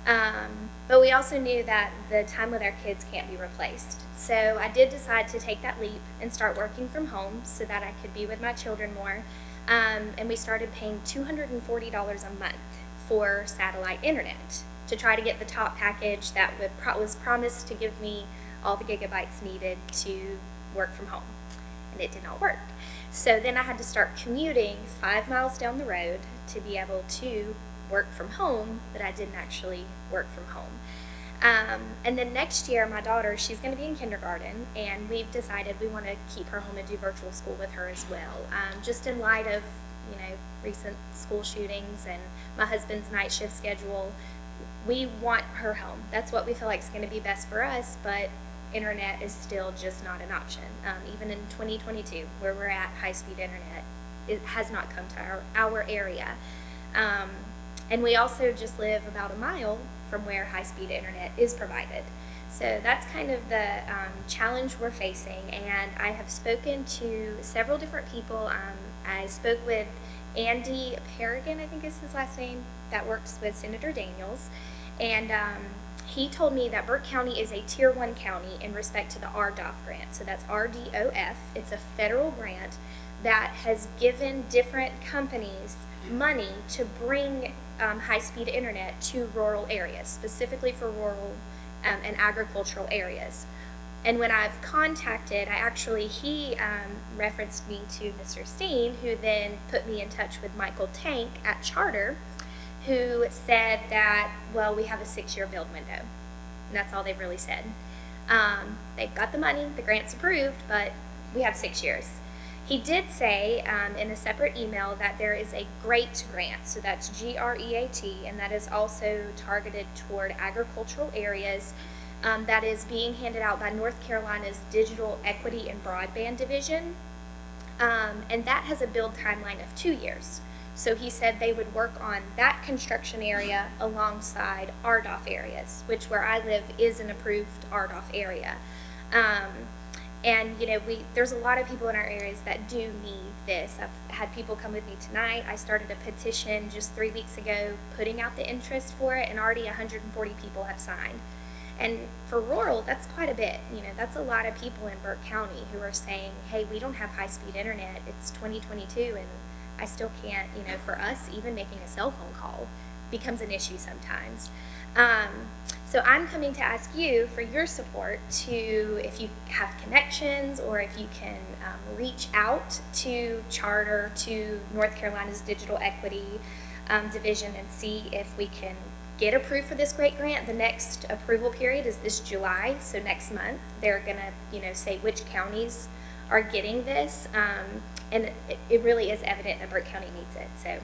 But we also knew that the time with our kids can't be replaced. So I did decide to take that leap and start working from home so that I could be with my children more. And we started paying $240 a month for satellite internet to try to get the top package that was promised to give me all the gigabytes needed to work from home. And it did not work. So then I had to start commuting 5 miles down the road to be able to work from home, but I didn't actually work from home. And then next year, my daughter, she's going to be in kindergarten, and we've decided we want to keep her home and do virtual school with her as well. Just in light of, recent school shootings and my husband's night shift schedule, we want her home. That's what we feel like is going to be best for us, but internet is still just not an option. Even in 2022, where we're at, high-speed internet, it has not come to our area. And we also just live about a mile from where high-speed internet is provided. So that's kind of the challenge we're facing, and I have spoken to several different people. I spoke with Andy Paragon, I think is his last name, that works with Senator Daniels, and he told me that Burke County is a Tier 1 county in respect to the RDOF grant. So that's RDOF. It's a federal grant that has given different companies money to bring high-speed internet to rural areas, specifically for rural and agricultural areas. And when I've contacted, he referenced me to Mr. Steen, who then put me in touch with Michael Tank at Charter, who said that, well, we have a 6-year build window. And that's all they've really said. They've got the money, the grant's approved, but we have 6 years. He did say in a separate email that there is a GREAT grant, so that's GREAT, and that is also targeted toward agricultural areas, that is being handed out by North Carolina's Digital Equity and Broadband Division, and that has a build timeline of 2 years. So he said they would work on that construction area alongside RDOF areas, which where I live is an approved RDOF area. And you know, there's a lot of people in our areas that do need this. I've had people come with me tonight. I started a petition just 3 weeks ago putting out the interest for it, and already 140 people have signed. And for rural, that's quite a bit. You know, that's a lot of people in Burke County who are saying, hey, we don't have high-speed internet. It's 2022, and I still can't, you know, for us, even making a cell phone call becomes an issue sometimes. So I'm coming to ask you for your support to, if you have connections or if you can reach out to Charter, to North Carolina's Digital Equity Division, and see if we can get approved for this great grant. The next approval period is this July, so next month they're gonna, you know, say which counties are getting this, and it really is evident that Burke County needs it. So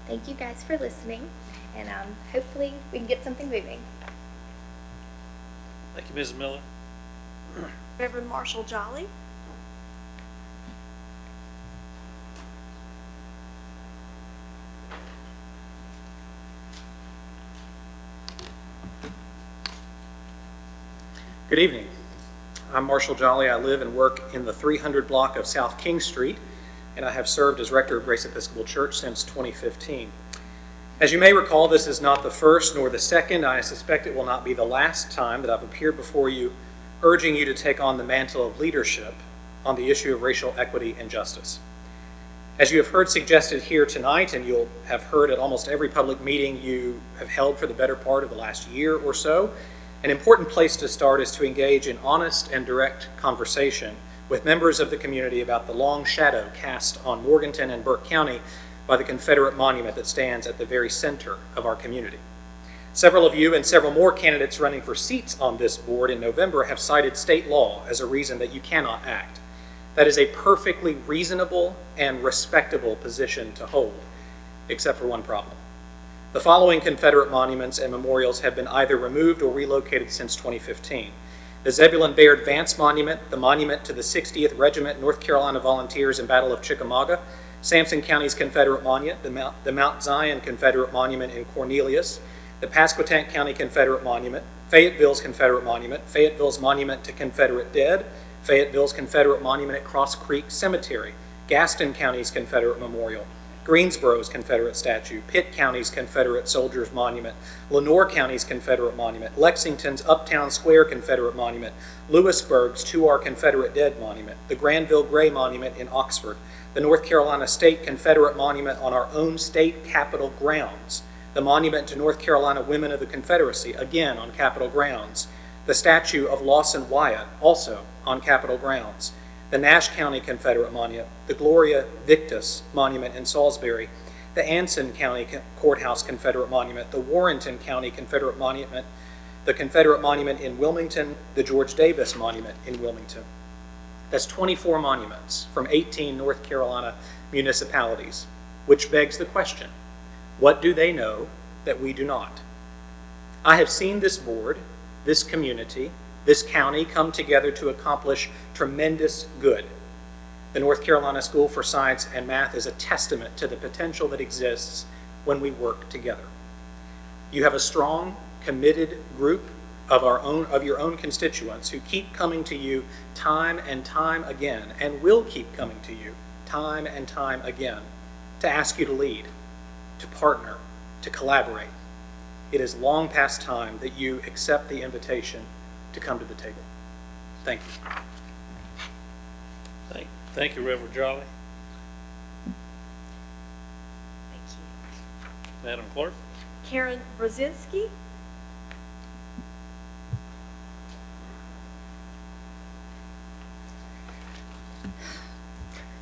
thank you guys for listening, and hopefully we can get something moving. Thank you, Mrs. Miller. Reverend Marshall Jolly. Good evening. I'm Marshall Jolly. I live and work in the 300 block of South King Street, and I have served as rector of Grace Episcopal Church since 2015. As you may recall, this is not the first nor the second. I suspect it will not be the last time that I've appeared before you urging you to take on the mantle of leadership on the issue of racial equity and justice. As you have heard suggested here tonight, and you'll have heard at almost every public meeting you have held for the better part of the last year or so, an important place to start is to engage in honest and direct conversation with members of the community about the long shadow cast on Morganton and Burke County by the Confederate monument that stands at the very center of our community. Several of you and several more candidates running for seats on this board in November have cited state law as a reason that you cannot act. That is a perfectly reasonable and respectable position to hold, except for one problem. The following Confederate monuments and memorials have been either removed or relocated since 2015. The Zebulon Baird Vance Monument, the monument to the 60th Regiment North Carolina Volunteers in Battle of Chickamauga, Sampson County's Confederate Monument, the Mount Zion Confederate Monument in Cornelius, the Pasquotank County Confederate Monument, Fayetteville's Confederate Monument, Fayetteville's Monument to Confederate Dead, Fayetteville's Confederate Monument at Cross Creek Cemetery, Gaston County's Confederate Memorial, Greensboro's Confederate Statue, Pitt County's Confederate Soldiers Monument, Lenoir County's Confederate Monument, Lexington's Uptown Square Confederate Monument, Lewisburg's To Our Confederate Dead Monument, the Granville Gray Monument in Oxford, the North Carolina State Confederate Monument on our own state capitol grounds, the Monument to North Carolina Women of the Confederacy, again on Capitol grounds, the statue of Lawson Wyatt, also on Capitol grounds, the Nash County Confederate Monument, the Gloria Victis Monument in Salisbury, the Anson County Courthouse Confederate Monument, the Warrenton County Confederate Monument, the Confederate Monument in Wilmington, the George Davis Monument in Wilmington. That's 24 monuments from 18 North Carolina municipalities, which begs the question, what do they know that we do not? I have seen this board, this community, this county come together to accomplish tremendous good. The North Carolina School for Science and Math is a testament to the potential that exists when we work together. You have a strong, committed group of your own constituents who keep coming to you time and time again, and will keep coming to you time and time again, to ask you to lead, to partner, to collaborate. It is long past time that you accept the invitation to come to the table. Thank you. Thank you, Reverend Jolly. Madam Clerk? Karen Brzezinski.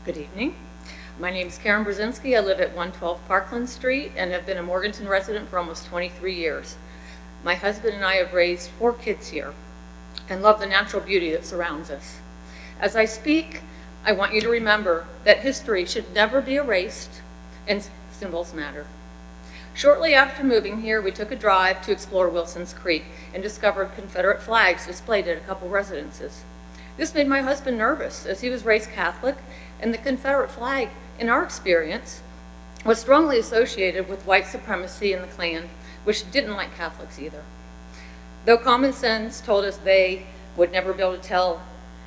Good evening. My name is Karen Brzezinski. I live at 112 Parkland Street and have been a Morganton resident for almost 23 years. My husband and I have raised 4 kids here and love the natural beauty that surrounds us. As I speak, I want you to remember that history should never be erased and symbols matter. Shortly after moving here, we took a drive to explore Wilson's Creek and discovered Confederate flags displayed at a couple residences. This made my husband nervous, as he was raised Catholic, and the Confederate flag, in our experience, was strongly associated with white supremacy in the Klan, which didn't like Catholics either. Though common sense told us they would never be able to tell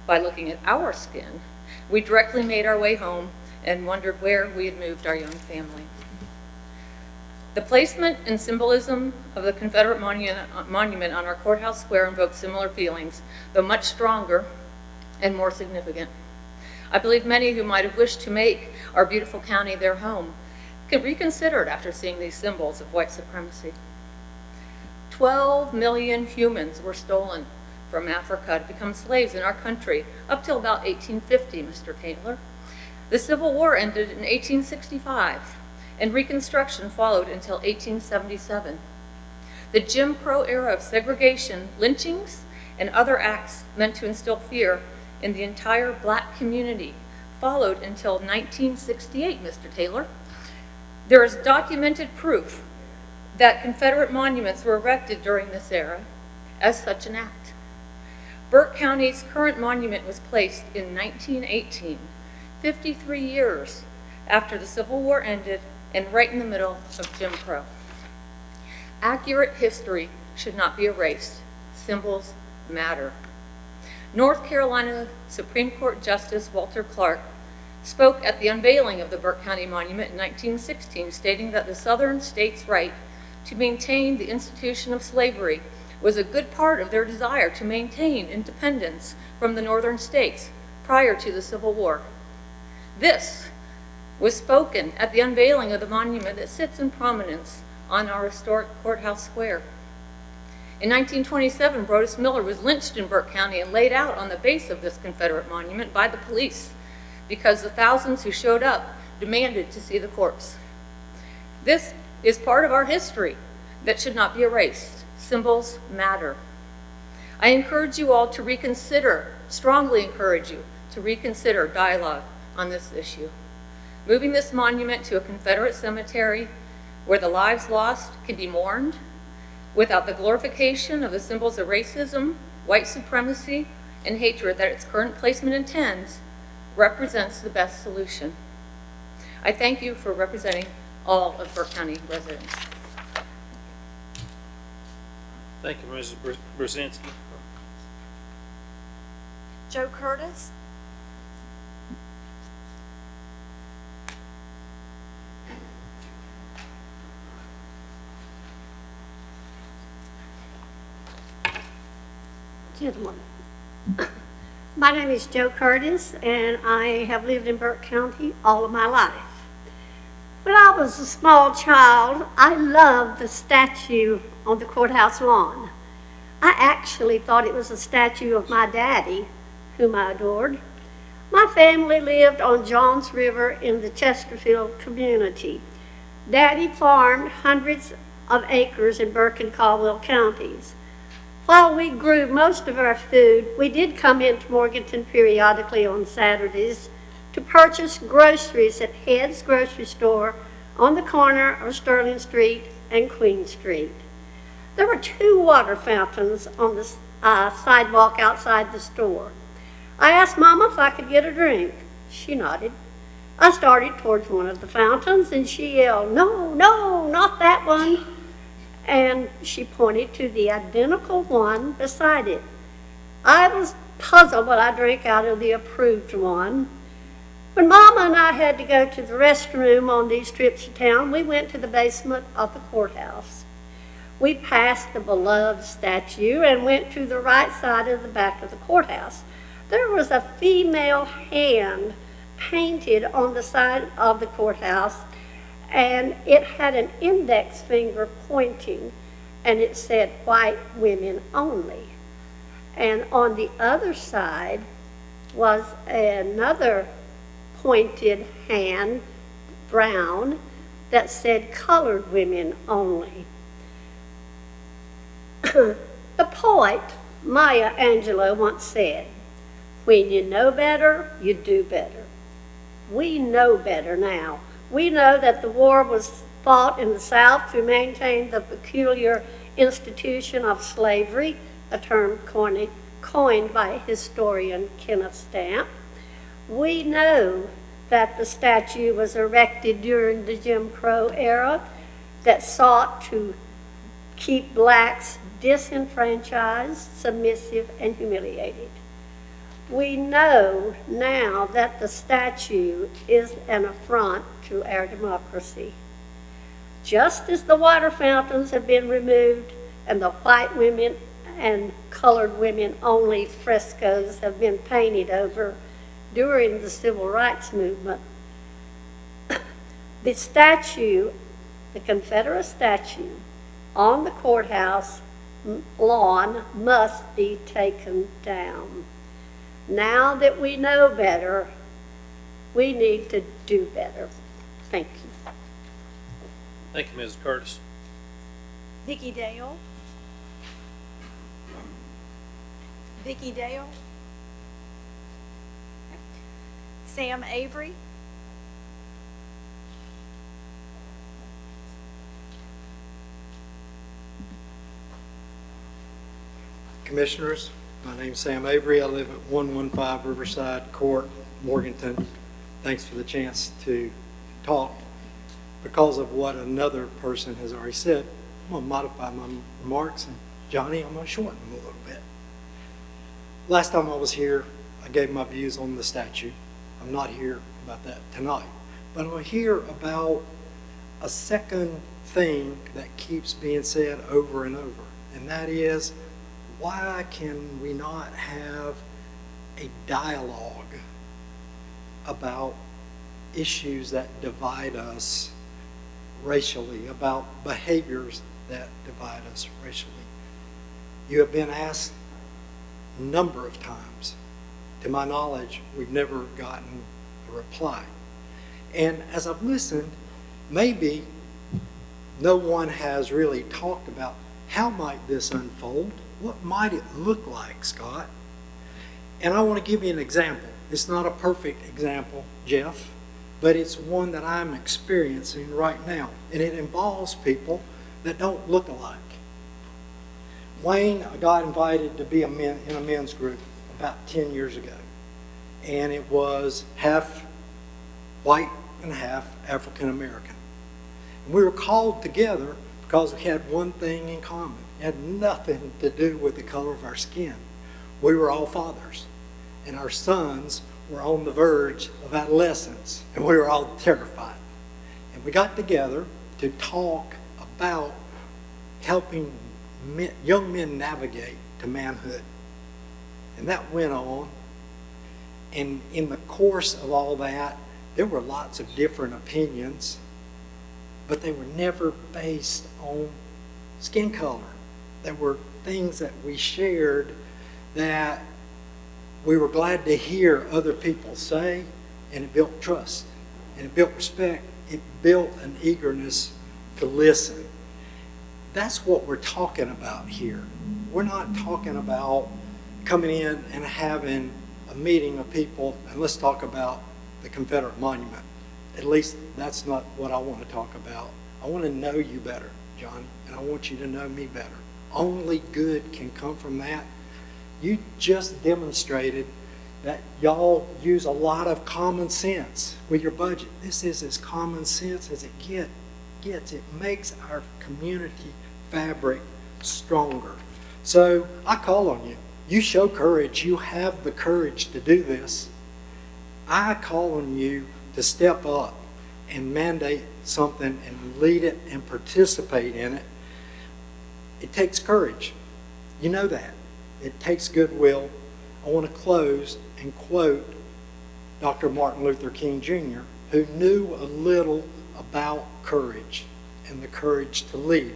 by looking at our skin, we directly made our way home and wondered where we had moved our young family. The placement and symbolism of the Confederate monument on our courthouse square invoked similar feelings, though much stronger and more significant. I believe many who might have wished to make our beautiful county their home could reconsider it after seeing these symbols of white supremacy. 12 million humans were stolen from Africa to become slaves in our country up till about 1850, Mr. Taylor. The Civil War ended in 1865, and Reconstruction followed until 1877. The Jim Crow era of segregation, lynchings, and other acts meant to instill fear in the entire black community followed until 1968, Mr. Taylor. There is documented proof that Confederate monuments were erected during this era as such an act. Burke County's current monument was placed in 1918, 53 years after the Civil War ended and right in the middle of Jim Crow. Accurate history should not be erased. Symbols matter. North Carolina Supreme Court Justice Walter Clark spoke at the unveiling of the Burke County Monument in 1916, stating that the Southern states' right to maintain the institution of slavery was a good part of their desire to maintain independence from the Northern states prior to the Civil War. This was spoken at the unveiling of the monument that sits in prominence on our historic courthouse square. In 1927, Brodus Miller was lynched in Burke County and laid out on the base of this Confederate monument by the police because the thousands who showed up demanded to see the corpse. This is part of our history that should not be erased. Symbols matter. I encourage you all to reconsider, strongly encourage you to reconsider dialogue on this issue. Moving this monument to a Confederate cemetery where the lives lost can be mourned without the glorification of the symbols of racism, white supremacy, and hatred that its current placement intends represents the best solution. I thank you for representing all of Burke County residents. Thank you, Mrs. Brzezinski. Joe Curtis. Gentlemen, my name is Joe Curtis, and I have lived in Burke County all of my life. When I was a small child, I loved the statue on the courthouse lawn. I actually thought it was a statue of my daddy, whom I adored. My family lived on Johns River in the Chesterfield community. Daddy farmed hundreds of acres in Burke and Caldwell counties. While we grew most of our food, we did come into Morganton periodically on Saturdays to purchase groceries at Head's Grocery Store on the corner of Sterling Street and Queen Street. There were 2 water fountains on the sidewalk outside the store. I asked Mama if I could get a drink. She nodded. I started towards one of the fountains and she yelled, "No, no, not that one." And she pointed to the identical one beside it. I was puzzled, but I drank out of the approved one. When Mama and I had to go to the restroom on these trips to town, we went to the basement of the courthouse. We passed the beloved statue and went to the right side of the back of the courthouse. There was a female hand painted on the side of the courthouse, and it had an index finger pointing, and it said white women only. And on the other side was another pointed hand, brown, that said colored women only. The poet Maya Angelou once said, "When you know better, you do better." We know better now. We know that the war was fought in the South to maintain the peculiar institution of slavery, a term coined by historian Kenneth Stamp. We know that the statue was erected during the Jim Crow era that sought to keep blacks disenfranchised, submissive, and humiliated. We know now that the statue is an affront to our democracy. Just as the water fountains have been removed and the white women and colored women only frescoes have been painted over during the civil rights movement, the statue, the Confederate statue on the courthouse lawn must be taken down. Now that we know better, we need to do better. Thank you. Thank you, Mrs. Curtis. Vicki Dale. Vicki Dale. Sam Avery. Commissioners, my name's Sam Avery. I live at 115 Riverside Court, Morganton. Thanks for the chance to talk. Because of what another person has already said, I'm going to modify my remarks, and Johnny, I'm going to shorten them a little bit. Last time I was here, I gave my views on the statute. I'm not here about that tonight, but I'm here about a second thing that keeps being said over and over, and that is, why can we not have a dialogue about issues that divide us racially, about behaviors that divide us racially? You have been asked a number of times. To my knowledge, we've never gotten a reply. And as I've listened, maybe no one has really talked about how might this unfold. What might it look like, Scott? And I want to give you an example. It's not a perfect example, Jeff, but it's one that I'm experiencing right now. And it involves people that don't look alike. Wayne got invited to be in a men's group about 10 years ago. And it was half white and half African American. And we were called together because we had one thing in common. It had nothing to do with the color of our skin. We were all fathers, and our sons were on the verge of adolescence, and we were all terrified. And we got together to talk about helping young men navigate to manhood. And that went on, and in the course of all that, there were lots of different opinions, but they were never based on skin color. There were things that we shared that we were glad to hear other people say, and it built trust, and it built respect. It built an eagerness to listen. That's what we're talking about here. We're not talking about coming in and having a meeting of people, and let's talk about the Confederate monument. At least that's not what I want to talk about. I want to know you better, Johnny, and I want you to know me better. Only good can come from that. You just demonstrated that y'all use a lot of common sense with your budget. This is as common sense as it gets. It makes our community fabric stronger. So I call on you. You show courage. You have the courage to do this. I call on you to step up and mandate something and lead it and participate in it. It takes courage. You know that. It takes goodwill. I want to close and quote Dr. Martin Luther King Jr., who knew a little about courage and the courage to lead.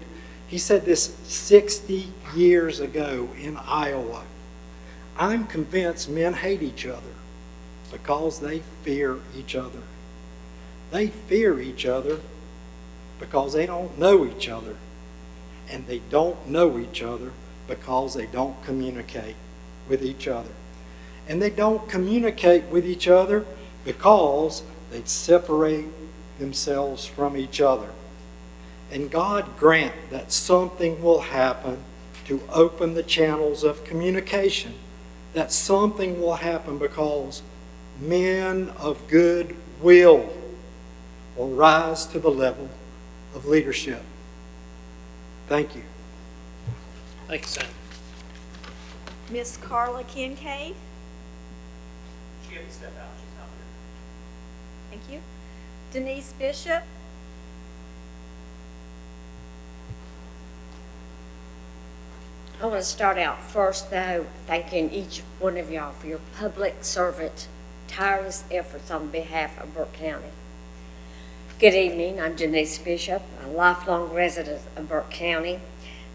He said this 60 years ago in Iowa. I'm convinced men hate each other because they fear each other. They fear each other because they don't know each other. And they don't know each other because they don't communicate with each other. And they don't communicate with each other because they separate themselves from each other. And God grant that something will happen to open the channels of communication. That something will happen because men of good will rise to the level of leadership. Thank you. Thank you, Sam. Miss Carla Kincaid. She had to step out. She's not here. Thank you. Denise Bishop. I want to start out first, though, thanking each one of y'all for your public servant, tireless efforts on behalf of Burke County. Good evening. I'm Denise Bishop, a lifelong resident of Burke County,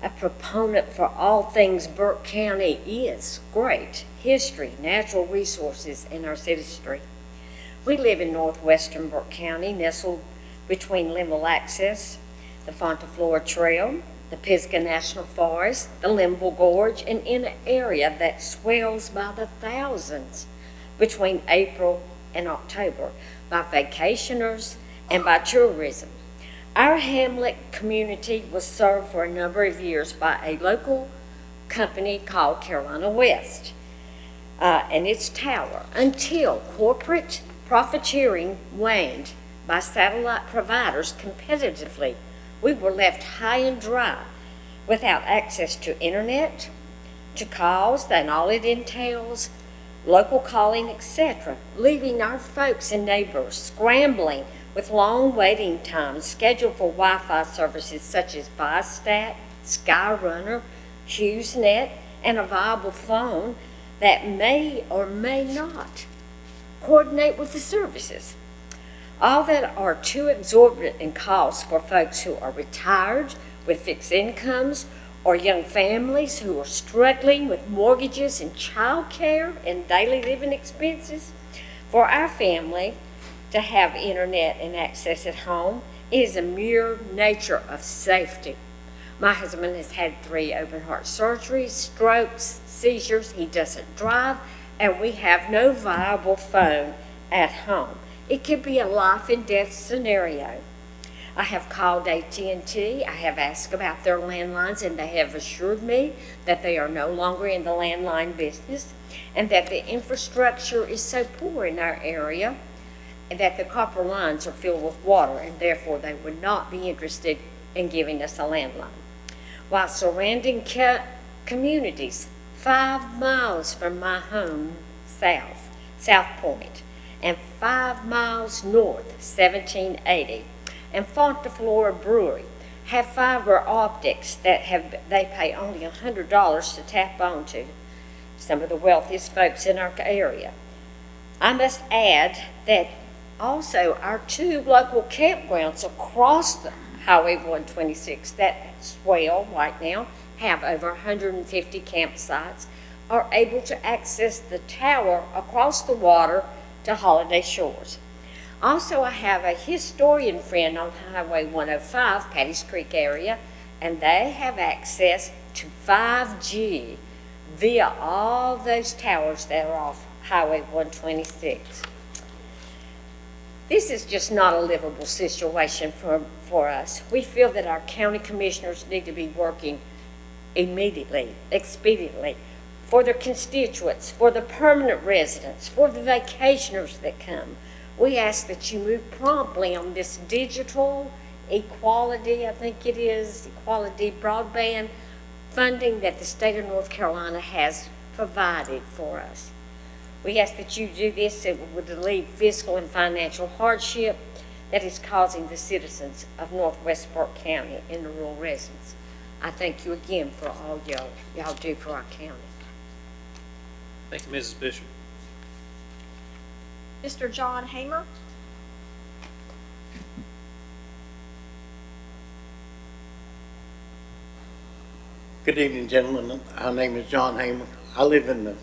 a proponent for all things Burke County is great, history, natural resources, and our citizenry. We live in northwestern Burke County, nestled between Linville Access, the Fontaflora Trail, the Pisgah National Forest, the Linville Gorge, and in an area that swells by the thousands between April and October by vacationers and by tourism. Our hamlet community was served for a number of years by a local company called Carolina West and its tower until corporate profiteering waned by satellite providers competitively. We were left high and dry without access to internet, to calls and all it entails, local calling, etc., leaving our folks and neighbors scrambling with long waiting times scheduled for Wi-Fi services such as ViStat, Skyrunner, HughesNet, and a viable phone that may or may not coordinate with the services. All that are too exorbitant in costs for folks who are retired with fixed incomes or young families who are struggling with mortgages and child care and daily living expenses. For our family to have internet and access at home is a mere nature of safety. My husband has had 3 open heart surgeries, strokes, seizures. He doesn't drive, and we have no viable phone at home. It could be a life and death scenario. I have called AT&T. I have asked about their landlines, and they have assured me that they are no longer in the landline business and that the infrastructure is so poor in our area and that the copper lines are filled with water, and therefore they would not be interested in giving us a landline. While surrounding communities 5 miles from my home South Point, and 5 miles north, 1780, and Fontaflora Brewery have fiber optics that they pay only $100 to tap onto, some of the wealthiest folks in our area. I must add that also our 2 local campgrounds across the Highway 126 that swell right now, have over 150 campsites, are able to access the tower across the water to Holiday Shores. Also, I have a historian friend on Highway 105, Patty's Creek area, and they have access to 5G via all those towers that are off Highway 126. This is just not a livable situation for us. We feel that our county commissioners need to be working immediately, expediently, for their constituents, for the permanent residents, for the vacationers that come. We ask that you move promptly on this digital equality, I think it is, equality broadband funding that the state of North Carolina has provided for us. We ask that you do this. It would relieve fiscal and financial hardship that is causing the citizens of Northwest Burke County and the rural residents. I thank you again for all y'all do for our county. Thank you, Mrs. Bishop. Mr. John Hamer. Good evening, gentlemen. My name is John Hamer. I live in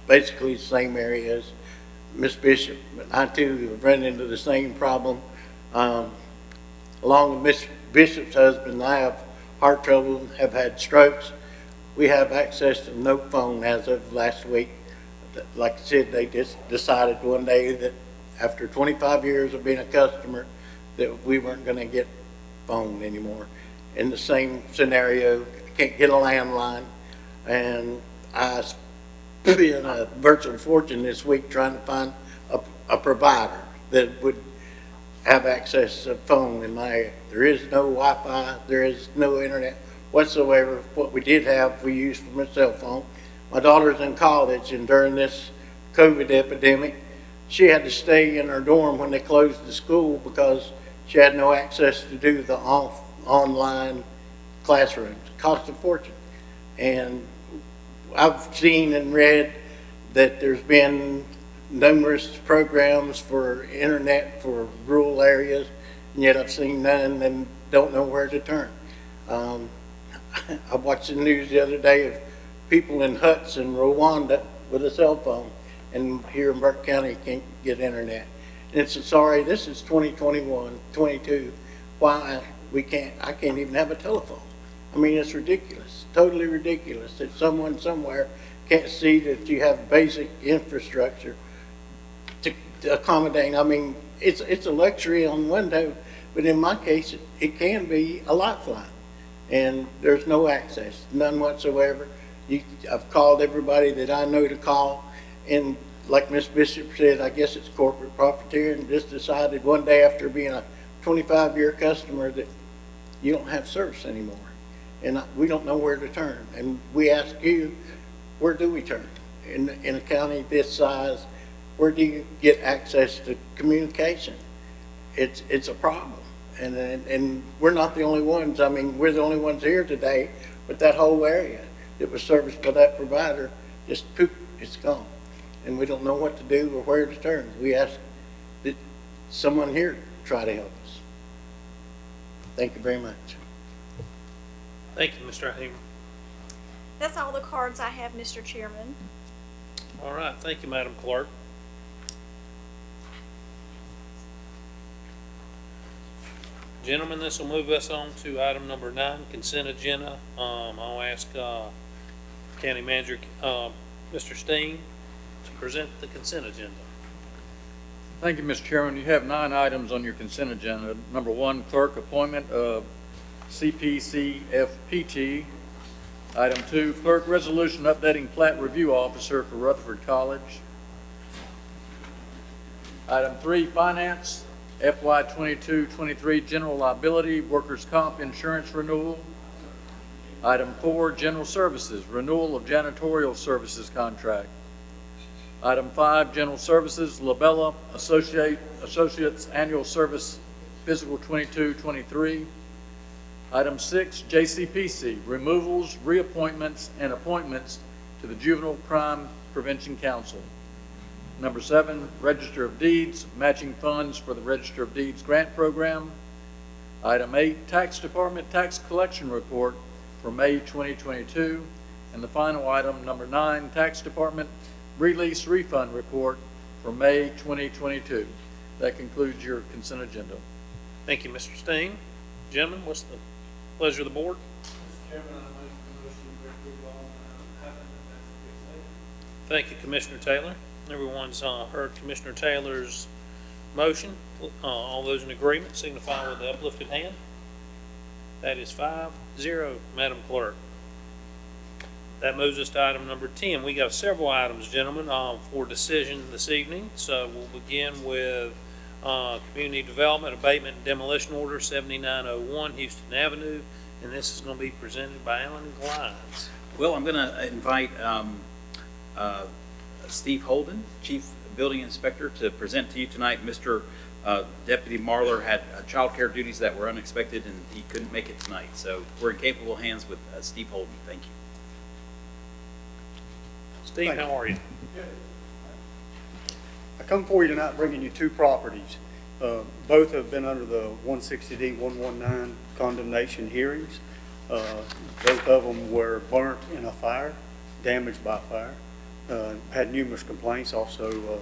basically the same area as Miss Bishop, but I too have run into the same problem. Along with Miss Bishop's husband, I have heart trouble, have had strokes. We have access to no phone as of last week. Like I said, they just decided one day that after 25 years of being a customer, that we weren't going to get phone anymore. In the same scenario, can't get a landline, and I spent a virtual fortune this week trying to find a provider that would have access to a phone in my area. There is no Wi-Fi, there is no internet whatsoever. What we did have, we used for my cell phone. My daughter's in college, and during this COVID epidemic, she had to stay in her dorm when they closed the school because she had no access to do the online classrooms. It cost a fortune. And I've seen and read that there's been numerous programs for internet for rural areas, and yet I've seen none and don't know where to turn. I watched the news the other day of people in huts in Rwanda with a cell phone, and here in Burke County can't get internet. And it's sorry, this is 2021, 22. Why I can't even have a telephone. I mean, it's ridiculous, totally ridiculous that someone somewhere can't see that you have basic infrastructure to accommodate. I mean, it's a luxury on one note, but in my case, it can be a lifeline. And there's no access, none whatsoever. I've called everybody that I know to call, and like Miss Bishop said, I guess it's corporate profiteering, just decided one day after being a 25-year customer that you don't have service anymore. And we don't know where to turn. And we ask you, where do we turn? In a county this size, where do you get access to communication? It's a problem. And we're not the only ones. I mean, we're the only ones here today, but that whole area that was serviced by that provider, just poof, it's gone. And we don't know what to do or where to turn. We ask that someone here try to help us. Thank you very much. Thank you, Mr. Hamer. That's all the cards I have, Mr. Chairman. All right, thank you, Madam Clerk. Gentlemen, this will move us on to item number 9, consent agenda. I'll ask County Manager Mr. Steen to present the consent agenda. Thank you, Mr. Chairman. You have 9 items on your consent agenda. Number 1, clerk appointment of CPCFPT. Item 2, clerk resolution updating plat review officer for Rutherford College. Item 3, finance, FY 22-23 general liability workers' comp insurance renewal. Item 4, general services, renewal of janitorial services contract. Item 5, general services, Labella Associates annual service physical 22-23. Item 6, JCPC, removals, reappointments, and appointments to the Juvenile Crime Prevention Council. Number 7, Register of Deeds, matching funds for the Register of Deeds grant program. Item 8, Tax Department tax collection report for May 2022. And the final item, number 9, Tax Department release refund report for May 2022. That concludes your consent agenda. Thank you, Mr. Steen. Gentlemen, what's the pleasure of the board? Mr. Chairman, I make the motion to approve all items as Thank you, Commissioner Taylor. Everyone's heard Commissioner Taylor's motion. All those in agreement signify with the uplifted hand. That is 5-0, Madam Clerk. That moves us to item number 10. We got several items, gentlemen, for decision this evening. So we'll begin with Community Development Abatement and Demolition Order 7901 Houston Avenue, and this is going to be presented by Alan Glines. Well, I'm going to invite Steve Holden, Chief Building Inspector, to present to you tonight. Mr. Deputy Marler had child care duties that were unexpected, and he couldn't make it tonight. So we're in capable hands with Steve Holden. Thank you. Steve, how are you? Good. I come for you tonight bringing you 2 properties. Both have been under the 160D 119 condemnation hearings. Both of them were burnt in a fire, damaged by fire. Had numerous complaints, also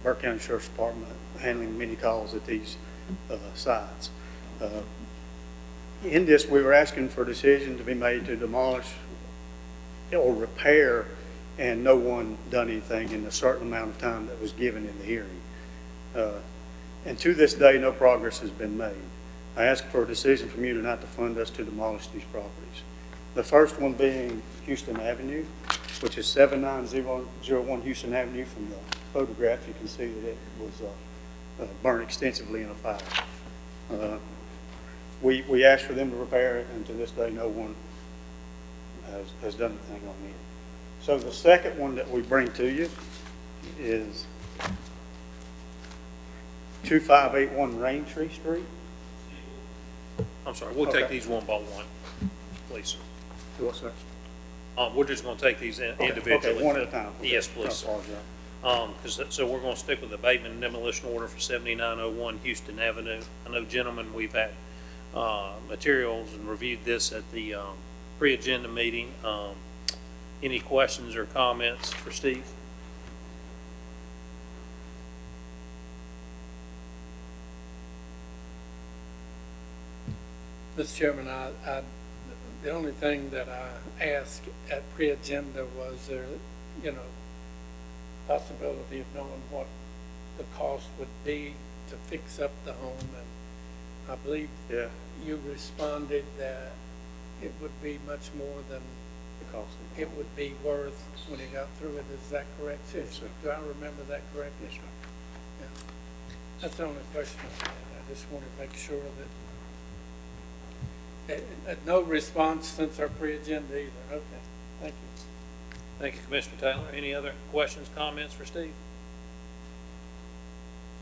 Burke County Sheriff's Department handling many calls at these sites. In this, we were asking for a decision to be made to demolish or repair, and no one done anything in a certain amount of time that was given in the hearing. And to this day, no progress has been made. I ask for a decision from you tonight to fund us to demolish these properties. The first one being Houston Avenue, which is 79001 Houston Avenue. From the photograph, you can see that it was burned extensively in a fire. We asked for them to repair it, and to this day, no one has done anything on it. So the second one that we bring to you is 2581 Raintree Street. I'm sorry, we'll take these one by one, please, sir. What, sir? We're just gonna take these individually. Okay, one at a time. Okay. Yes, please, sir. I apologize. So we're gonna stick with the abatement and demolition order for 7901 Houston Avenue. I know, gentlemen, we've had materials and reviewed this at the pre-agenda meeting. Any questions or comments for Steve? Mr. Chairman, the only thing that I asked at pre-agenda was there, possibility of knowing what the cost would be to fix up the home, and I believe you responded that it would be much more than the cost it would be worth when you got through it. Is that correct? Yes, sir. Do I remember that correctly? Yes, sir. Yeah. That's the only question I had. I just wanted to make sure that no response since our pre-agenda either. Okay, thank you. Thank you, Commissioner Taylor. Any other questions, comments for Steve?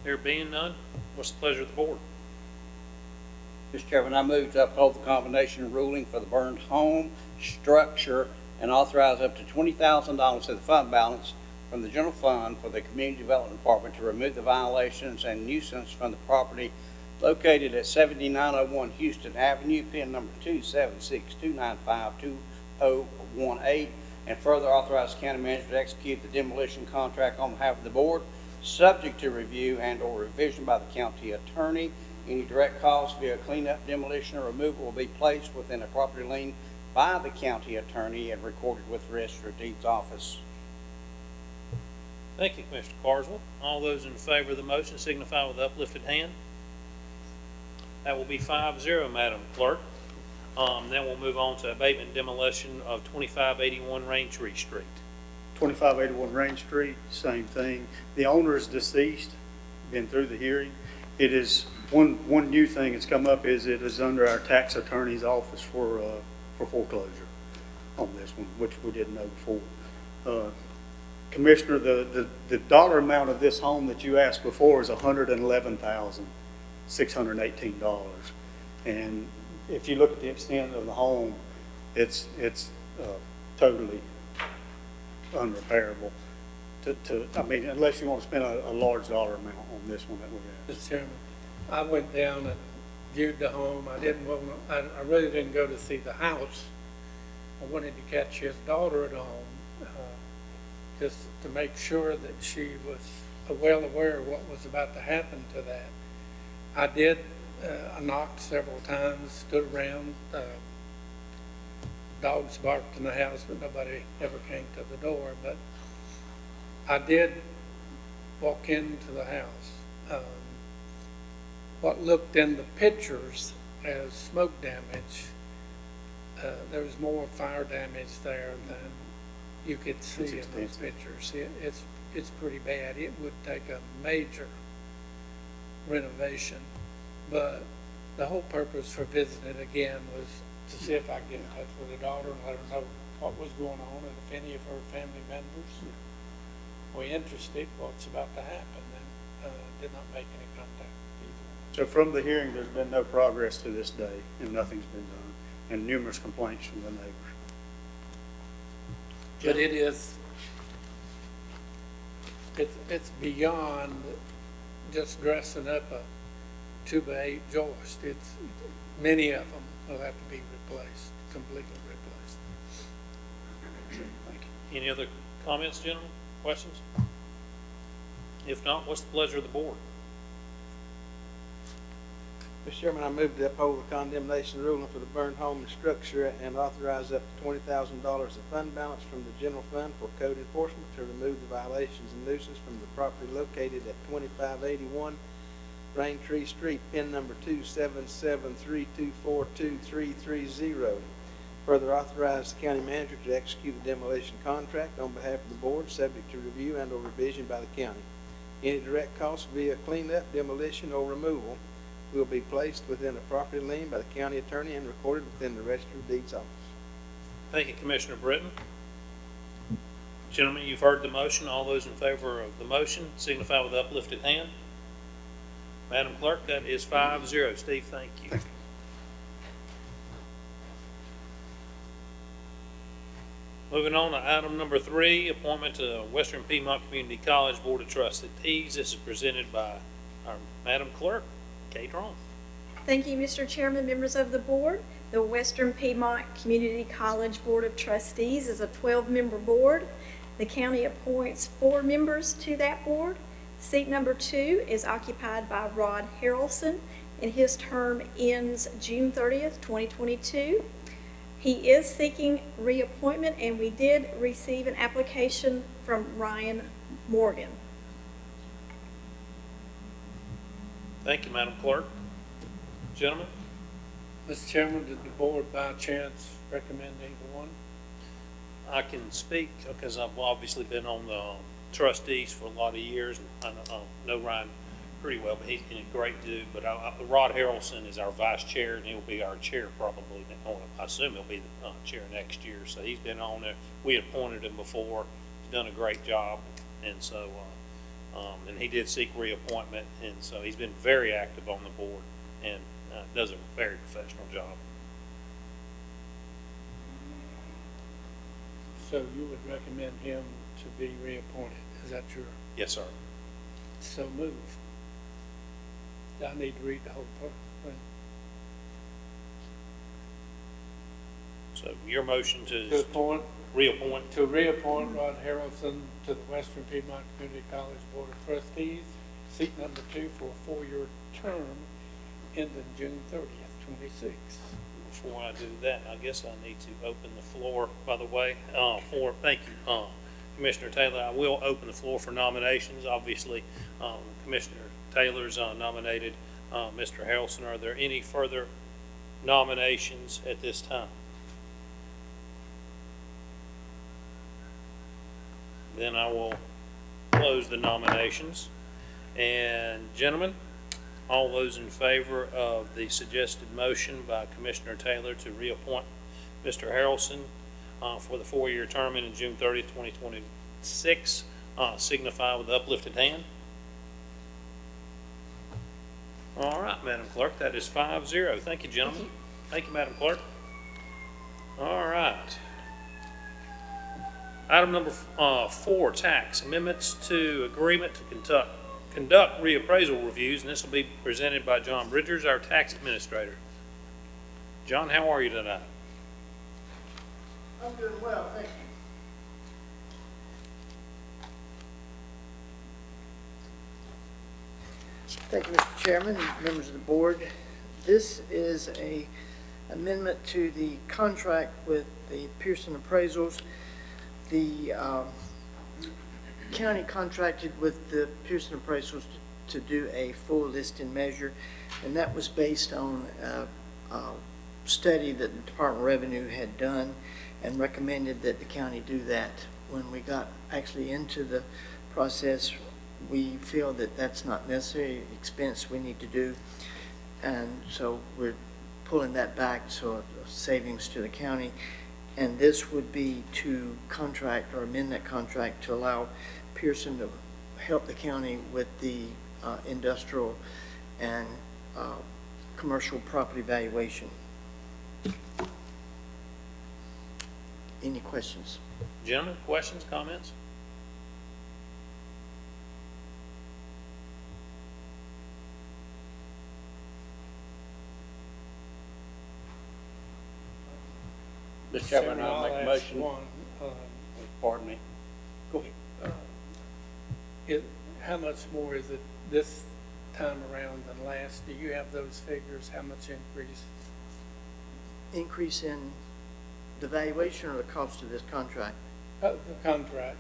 There being none, what's the pleasure of the board? Mr. Chairman, I move to uphold the combination ruling for the burned home structure and authorize up to $20,000 to the fund balance from the general fund for the Community Development Department to remove the violations and nuisance from the property located at 7901 Houston Avenue, PIN number 276-295-2018, and further authorize the county manager to execute the demolition contract on behalf of the board, subject to review and or revision by the county attorney. Any direct costs via cleanup, demolition, or removal will be placed within a property lien by the county attorney and recorded with the Register of Deeds office. Thank you, Commissioner Carswell. All those in favor of the motion signify with uplifted hand. That will be 5-0, Madam Clerk. Then we'll move on to abatement and demolition of 2581 Raintree Street. 2581 Rain Street, same thing. The owner is deceased, been through the hearing. It is, one new thing that's come up is it is under our tax attorney's office for foreclosure on this one, which we didn't know before. Commissioner, the dollar amount of this home that you asked before is $111,618. And if you look at the extent of the home, it's totally unrepairable. I mean, unless you want to spend a large dollar amount on this one that we have. Mr. Chairman, I went down and viewed the home. I really didn't go to see the house. I wanted to catch his daughter at home, just to make sure that she was well aware of what was about to happen to that. I did. I knocked several times, stood around. Dogs barked in the house, but nobody ever came to the door. But I did walk into the house. What looked in the pictures as smoke damage, there was more fire damage there than you could see in those pictures. It's pretty bad. It would take a major renovation. But the whole purpose for visiting it again was to see if I could get in touch with her daughter and let her know what was going on and if any of her family members were interested what's about to happen, and did not make any contact either. So from the hearing, there's been no progress to this day, and nothing's been done, and numerous complaints from the neighbors. But it's beyond just dressing up a 2x8 joist. Many of them will have to be replaced completely replaced. Thank you. Any other comments, gentlemen? Questions? If not, what's the pleasure of the board? Mr. Chairman, I move to uphold the condemnation ruling for the burned home and structure and authorize up to $20,000 of fund balance from the general fund for code enforcement to remove the violations and nuisance from the property located at 2581 Raintree Street, pin number 27732422330. Further authorize the county manager to execute a demolition contract on behalf of the board, subject to review and or revision by the county. Any direct costs via cleanup, demolition, or removal will be placed within a property lien by the county attorney and recorded within the Register of Deeds office. Thank you, Commissioner Britton. Gentlemen, you've heard the motion. All those in favor of the motion signify with uplifted hand. Madam Clerk, that is 5-0. Steve, thank you. Moving on to item number 3, appointment to Western Piedmont Community College Board of Trustees. This is presented by our Madam Clerk, Kay Drone. Thank you, Mr. Chairman, members of the board. The Western Piedmont Community College Board of Trustees is a 12-member board. The county appoints 4 members to that board. Seat number 2 is occupied by Rod Harrelson, and his term ends June 30th, 2022. He is seeking reappointment, and we did receive an application from Ryan Morgan. Thank you, Madam Clerk. Gentlemen? Mr. Chairman, did the board by chance recommend either one? I can speak because I've obviously been on the trustees for a lot of years, and I know Ryan pretty well, but he's a great dude. But Rod Harrelson is our vice chair, and he'll be our chair probably. I assume he'll be the chair next year. So he's been on there. We had appointed him before. He's done a great job, and so and he did seek reappointment, and so he's been very active on the board and does a very professional job. So you would recommend him to be reappointed, is that your? Yes, sir. So moved. I need to read the whole thing. So your motion to reappoint Rod Harrelson to the Western Piedmont Community College Board of Trustees, seat number 2 for a 4-year term ending June 30th, 26. Before I do that, I guess I need to open the floor, by the way, thank you, Commissioner Taylor. I will open the floor for nominations. Obviously, Commissioner Taylor's nominated Mr. Harrelson. Are there any further nominations at this time? Then I will close the nominations. And gentlemen, all those in favor of the suggested motion by Commissioner Taylor to reappoint Mr. Harrelson for the 4-year term ending June 30th, 2026, signify with the uplifted hand. All right, Madam Clerk, that is 5-0. Thank you, gentlemen. Thank you, Madam Clerk. All right. Item number 4, tax amendments to agreement to conduct reappraisal reviews, and this will be presented by John Bridgers, our tax administrator. John, how are you tonight? I'm doing well, thank you. Thank you, Mr. Chairman and members of the board. This is an amendment to the contract with the Pearson Appraisals. The county contracted with the Pearson Appraisals to do a full list and measure, and that was based on a study that the Department of Revenue had done and recommended that the county do that. When we got actually into the process, we feel that that's not necessary expense we need to do, and so we're pulling that back, so savings to the county. And this would be to contract or amend that contract to allow Pearson to help the county with the industrial and commercial property valuation. Any questions? Gentlemen, questions, comments? Mr. Chairman, I'll I'll make a ask motion. one, Pardon me. Go ahead. How much more is it this time around than last? Do you have those figures? How much increase? Increase in the valuation or the cost of this contract? The contract.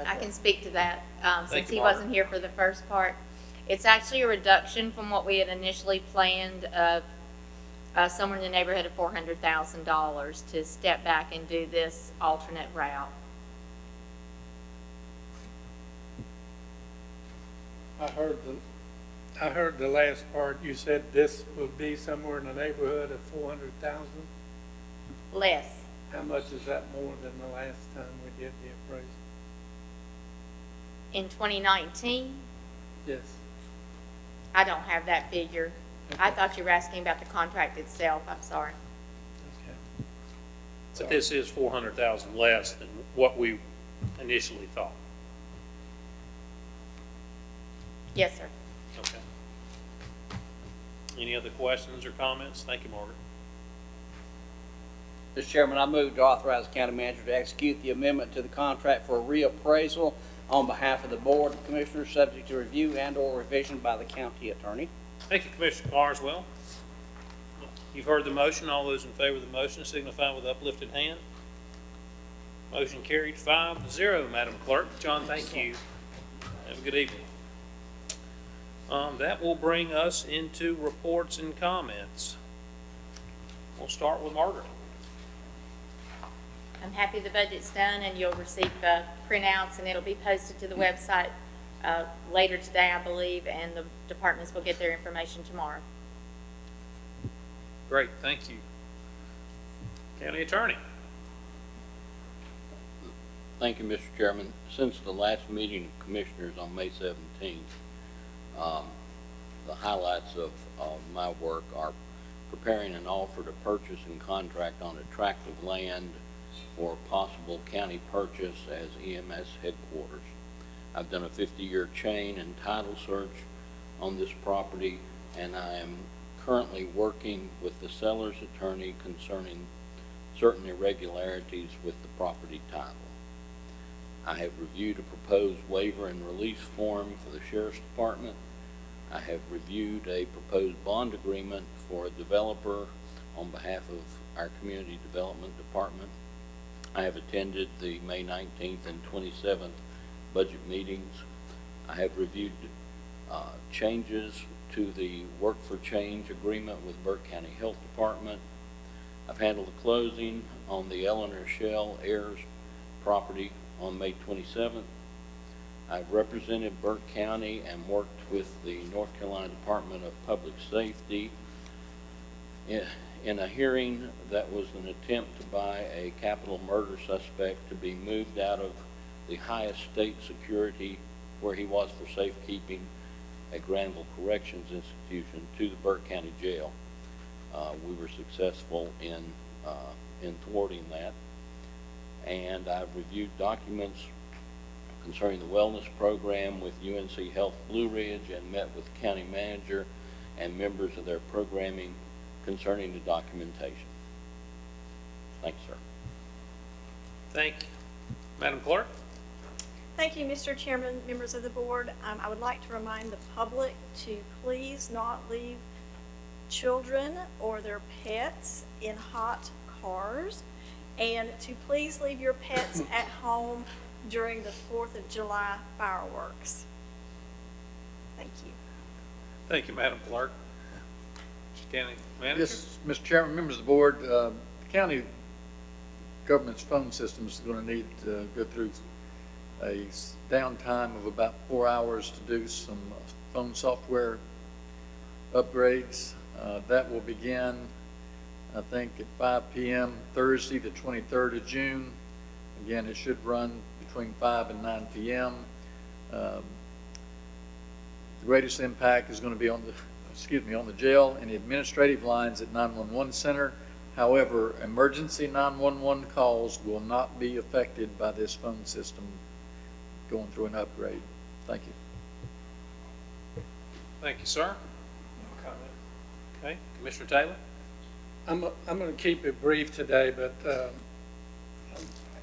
I can speak to that, since you, he Margaret. wasn't here for the first part. It's actually a reduction from what we had initially planned of somewhere in the neighborhood of $400,000 to step back and do this alternate route. I heard the last part. You said this would be somewhere in the neighborhood of 400,000. Less. How much is that more than the last time we did the appraisal? In 2019, Yes. I don't have that figure. I thought you were asking about the contract itself. I'm sorry. But this is 400,000 less than what we initially thought. Yes, sir. Okay. Any other questions or comments? Thank you, Margaret. Mr. Chairman, I move to authorize the county manager to execute the amendment to the contract for reappraisal on behalf of the Board of Commissioners, subject to review and/or revision by the county attorney. Thank you, Commissioner Carswell. You've heard the motion. All those in favor of the motion signify with uplifted hand. Motion carried 5-0, Madam Clerk. John, thank you. Have a good evening. That will bring us into reports and comments. We'll start with Margaret. I'm happy the budget's done and you'll receive printouts and it'll be posted to the website later today, I believe, and the departments will get their information tomorrow. Great, thank you. County Attorney. Thank you, Mr. Chairman. Since the last meeting of Commissioners on May 17th, the highlights of my work are preparing an offer to purchase and contract on a tract of land for possible county purchase as EMS headquarters. I've done a 50-year chain and title search on this property, and I am currently working with the seller's attorney concerning certain irregularities with the property title. I have reviewed a proposed waiver and release form for the Sheriff's Department. I have reviewed a proposed bond agreement for a developer on behalf of our Community Development Department. I have attended the May 19th and 27th budget meetings. I have reviewed changes to the Work for Change agreement with Burke County Health Department. I've handled the closing on the Eleanor Shell Ayers property on May 27th. I've represented Burke County and worked with the North Carolina Department of Public Safety in a hearing that was an attempt to buy a capital murder suspect to be moved out of the highest state security where he was for safekeeping at Granville Corrections Institution to the Burke County Jail. We were successful in thwarting that. And I've reviewed documents concerning the wellness program with UNC Health Blue Ridge and met with the county manager and members of their programming concerning the documentation. Thank you, sir. Thank you. Madam Clerk? Thank you, Mr. Chairman, members of the board. I would like to remind the public to please not leave children or their pets in hot cars, and to please leave your pets at home during the 4th of July fireworks. Thank you. Thank you, Madam Clerk. County Manager? Yes, Mr. Chairman, members of the board, the county government's phone system is going to need to go through a downtime of about 4 hours to do some phone software upgrades. That will begin, I think, at 5 p.m. Thursday, the 23rd of June. Again, it should run between 5 and 9 p.m. The greatest impact is going to be on the jail and the administrative lines at 911 Center. However, emergency 911 calls will not be affected by this phone system going through an upgrade. Thank you. Thank you, sir. No comment. Okay, Commissioner Taylor? I'm going to keep it brief today, but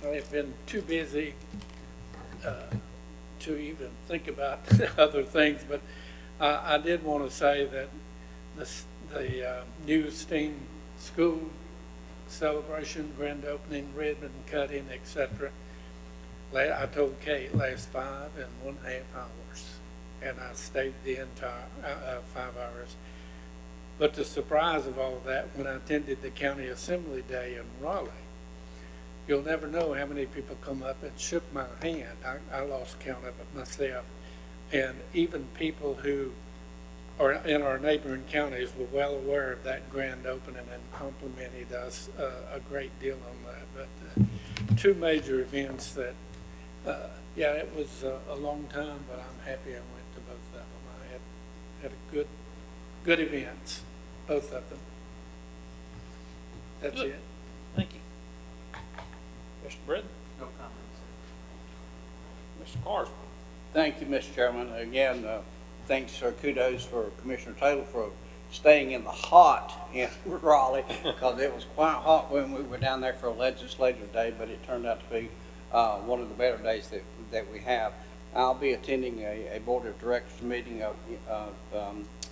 I've been too busy to even think about other things. But I did want to say that the new STEAM school celebration, grand opening, ribbon cutting, etc. I told Kate last 5.5 hours, and I stayed the entire 5 hours. But the surprise of all of that, when I attended the County Assembly Day in Raleigh, you'll never know how many people come up and shook my hand. I lost count of it myself. And even people who are in our neighboring counties were well aware of that grand opening and complimented us a great deal on that. But two major events that, yeah, it was a long time, but I'm happy I went to both of them. I had a good events, both of them. That's Good. it. Thank you. Mr. Britton? No comments. Mr. Carswell? Thank you, Mr. Chairman. Again, thanks or kudos for Commissioner Taylor for staying in the hot in Raleigh, because it was quite hot when we were down there for a legislative day, but it turned out to be one of the better days that we have. I'll be attending a board of directors meeting of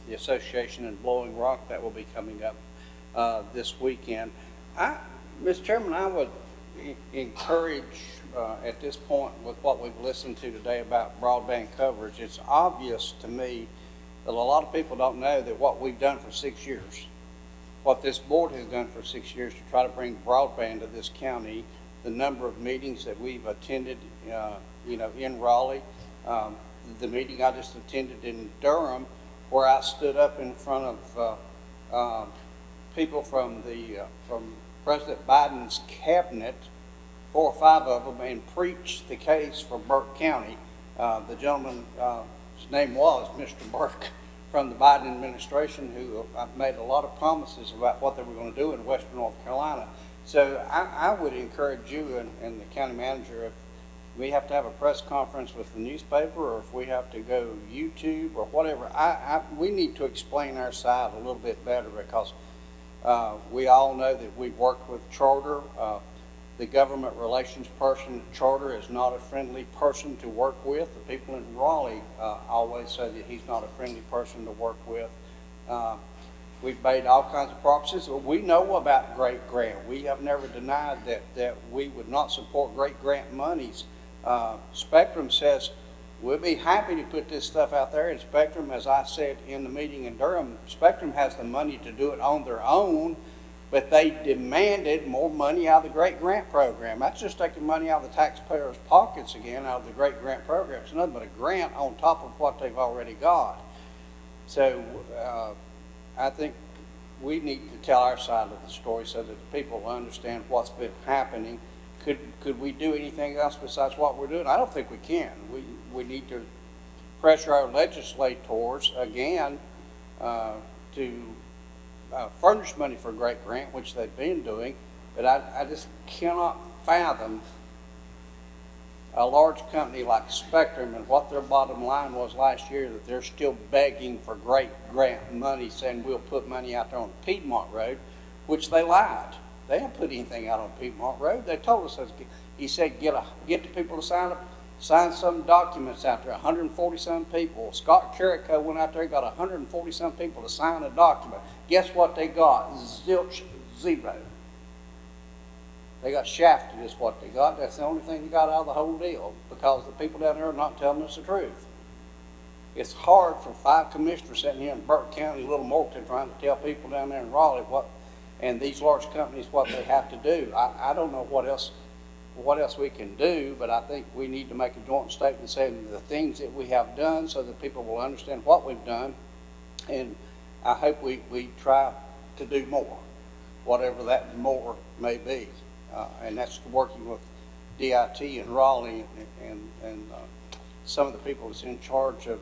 the association in Blowing Rock that will be coming up this weekend. Mr. Chairman, I would encourage at this point, with what we've listened to today about broadband coverage, it's obvious to me that a lot of people don't know that what we've done for 6 years, what this board has done for 6 years to try to bring broadband to this county, the number of meetings that we've attended, in Raleigh, the meeting I just attended in Durham, where I stood up in front of people from President Biden's cabinet, 4 or 5 of them, and preached the case for Burke County. The gentleman, his name was Mr. Burke, from the Biden administration, who made a lot of promises about what they were going to do in Western North Carolina. So I would encourage you and the county manager, if we have to have a press conference with the newspaper, or if we have to go YouTube or whatever, we need to explain our side a little bit better, because we all know that we work with Charter. The government relations person at Charter is not a friendly person to work with. The people in Raleigh always say that he's not a friendly person to work with. We've made all kinds of promises. We know about Great Grant. We have never denied that we would not support Great Grant monies. Spectrum says we'll be happy to put this stuff out there, and Spectrum, as I said in the meeting in Durham, Spectrum has the money to do it on their own, but they demanded more money out of the Great Grant program. That's just taking money out of the taxpayers' pockets again, out of the Great Grant program. It's nothing but a grant on top of what they've already got. So I think we need to tell our side of the story so that the people will understand what's been happening. Could we do anything else besides what we're doing? I don't think we can. We need to pressure our legislators again to furnish money for Great Grant, which they've been doing, but I just cannot fathom a large company like Spectrum and what their bottom line was last year, that they're still begging for Great Grant money, saying we'll put money out there on Piedmont Road, which they lied. They didn't put anything out on Piedmont Road. They told us, he said, get the people to sign some documents out there, 140-some people. Scott Carrico went out there and got 140-some people to sign a document. Guess what they got? Zilch, zero. They got shafted is what they got. That's the only thing they got out of the whole deal, because the people down there are not telling us the truth. It's hard for 5 commissioners sitting here in Burke County, Little Morton, trying to tell people down there in Raleigh and these large companies what they have to do. I don't know what else we can do, but I think we need to make a joint statement saying the things that we have done so that people will understand what we've done, and I hope we try to do more, whatever that more may be, and that's working with DIT in Raleigh and some of the people that's in charge of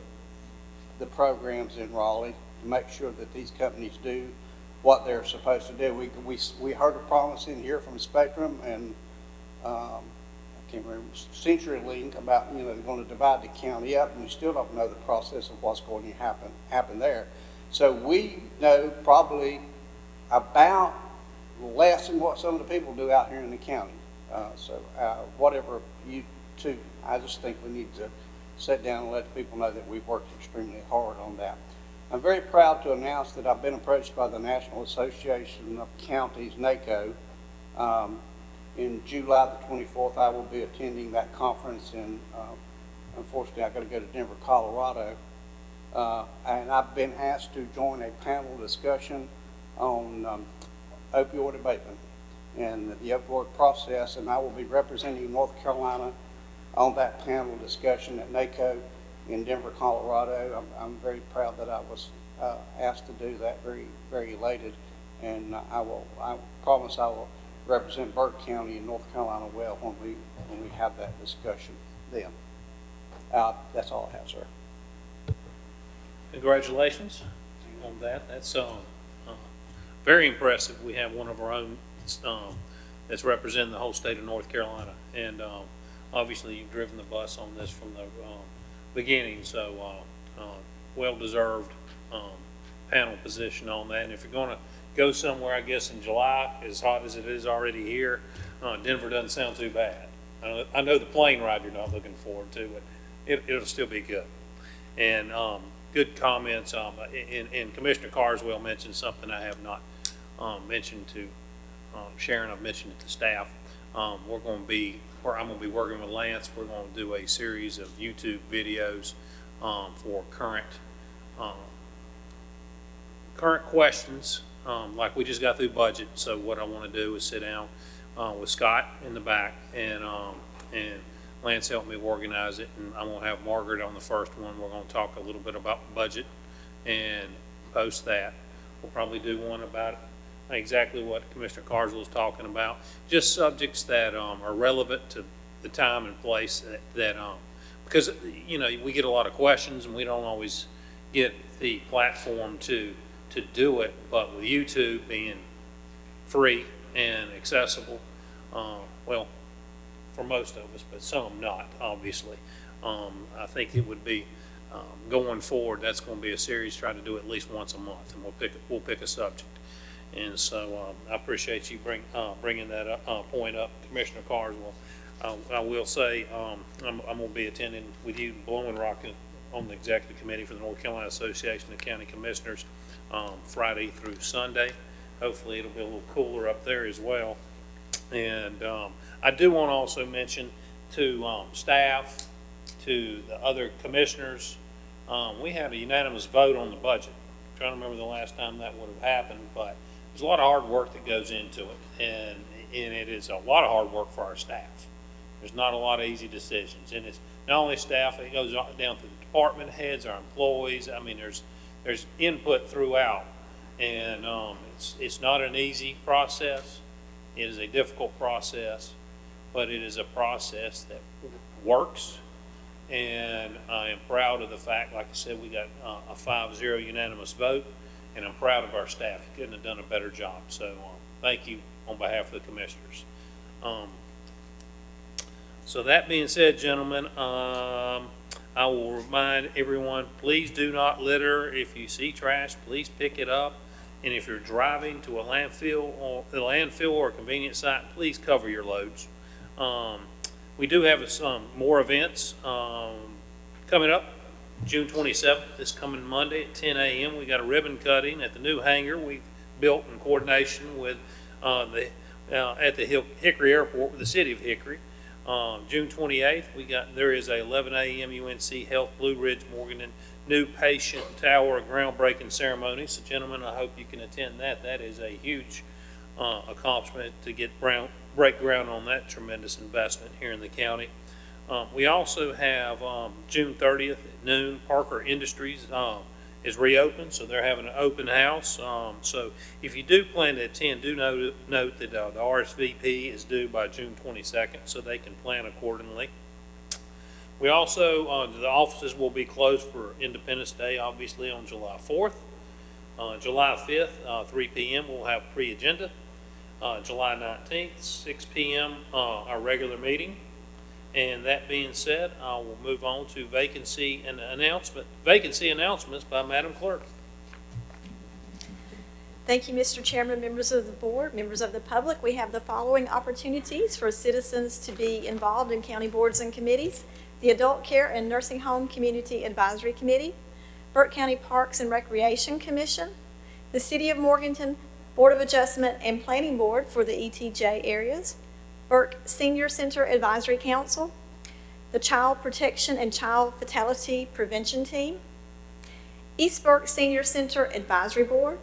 the programs in Raleigh to make sure that these companies do what they're supposed to do. We heard a promise in here from Spectrum and I can't remember, CenturyLink about, they're going to divide the county up, and we still don't know the process of what's going to happen there. So we know probably about less than what some of the people do out here in the county. Whatever you two, I just think we need to sit down and let the people know that we've worked extremely hard on that. I'm very proud to announce that I've been approached by the National Association of Counties, NACO. In July the 24th, I will be attending that conference, and unfortunately, I've got to go to Denver, Colorado. And I've been asked to join a panel discussion on opioid abatement and the opioid process, and I will be representing North Carolina on that panel discussion at NACO in Denver, Colorado. I'm very proud that I was asked to do that, very, very elated, and I promise I will represent Burke County in North Carolina well when we have that discussion then. That's all I have, sir. Congratulations on that. That's very impressive. We have one of our own that's representing the whole state of North Carolina, and obviously you've driven the bus on this from the beginning, so well-deserved panel position on that. And if you're going to go somewhere, I guess in July, as hot as it is already here, Denver doesn't sound too bad. I know the plane ride you're not looking forward to, but it'll still be good. And good comments. And Commissioner Carswell mentioned something I have not mentioned to Sharon. I've mentioned it to staff. I'm going to be working with Lance. We're going to do a series of YouTube videos for current questions. Like we just got through budget. So what I want to do is sit down with Scott in the back, and Lance helped me organize it, and I'm going to have Margaret on the first one. We're going to talk a little bit about budget and post that. We'll probably do one about exactly what Commissioner Carswell was talking about, just subjects that are relevant to the time and place that because, you know, we get a lot of questions and we don't always get the platform to do it, but with YouTube being free and accessible, well, for most of us, but some not, obviously. I think it would be, going forward, that's going to be a series, try to do at least once a month, and we'll pick a subject. And so I appreciate you bringing that point up, Commissioner Carswell. I will say I'm going to be attending with you in Blowing Rock on the executive committee for the North Carolina Association of County Commissioners Friday through Sunday. Hopefully it'll be a little cooler up there as well. And I do want to also mention to staff, to the other commissioners, we had a unanimous vote on the budget. I'm trying to remember the last time that would have happened, but there's a lot of hard work that goes into it, and it is a lot of hard work for our staff. There's not a lot of easy decisions, and it's not only staff, it goes down to the department heads, our employees. I mean, there's input throughout, and it's not an easy process. It is a difficult process, but it is a process that works, and I am proud of the fact, like I said, we got a 5-0 unanimous vote, and I'm proud of our staff. You couldn't have done a better job, so thank you on behalf of the commissioners. So that being said, gentlemen, I will remind everyone, please do not litter. If you see trash, please pick it up. And if you're driving to a landfill or a convenience site, please cover your loads. We do have some more events coming up. June 27th, this coming Monday at 10 a.m. We got a ribbon cutting at the new hangar we built in coordination with at the Hickory Airport with the city of Hickory. June 28th, there is a 11 a.m. UNC Health Blue Ridge Morgan new patient tower groundbreaking ceremony. So, gentlemen, I hope you can attend that. That is a huge accomplishment to break ground on that tremendous investment here in the county. We also have June 30th at noon, Parker Industries is reopened, so they're having an open house. So if you do plan to attend, do note that the RSVP is due by June 22nd, so they can plan accordingly. We also, the offices will be closed for Independence Day, obviously, on July 4th. July 5th, 3 p.m., we'll have pre-agenda. July 19th, 6 p.m., our regular meeting. And that being said, I will move on to vacancy announcements by Madam Clerk. Thank you, Mr. Chairman, members of the board, members of the public. We have the following opportunities for citizens to be involved in county boards and committees: the Adult Care and Nursing Home Community Advisory Committee, Burke County Parks and Recreation Commission, the City of Morganton Board of Adjustment and Planning Board for the ETJ areas, Burke Senior Center Advisory Council, the Child Protection and Child Fatality Prevention Team, East Burke Senior Center Advisory Board,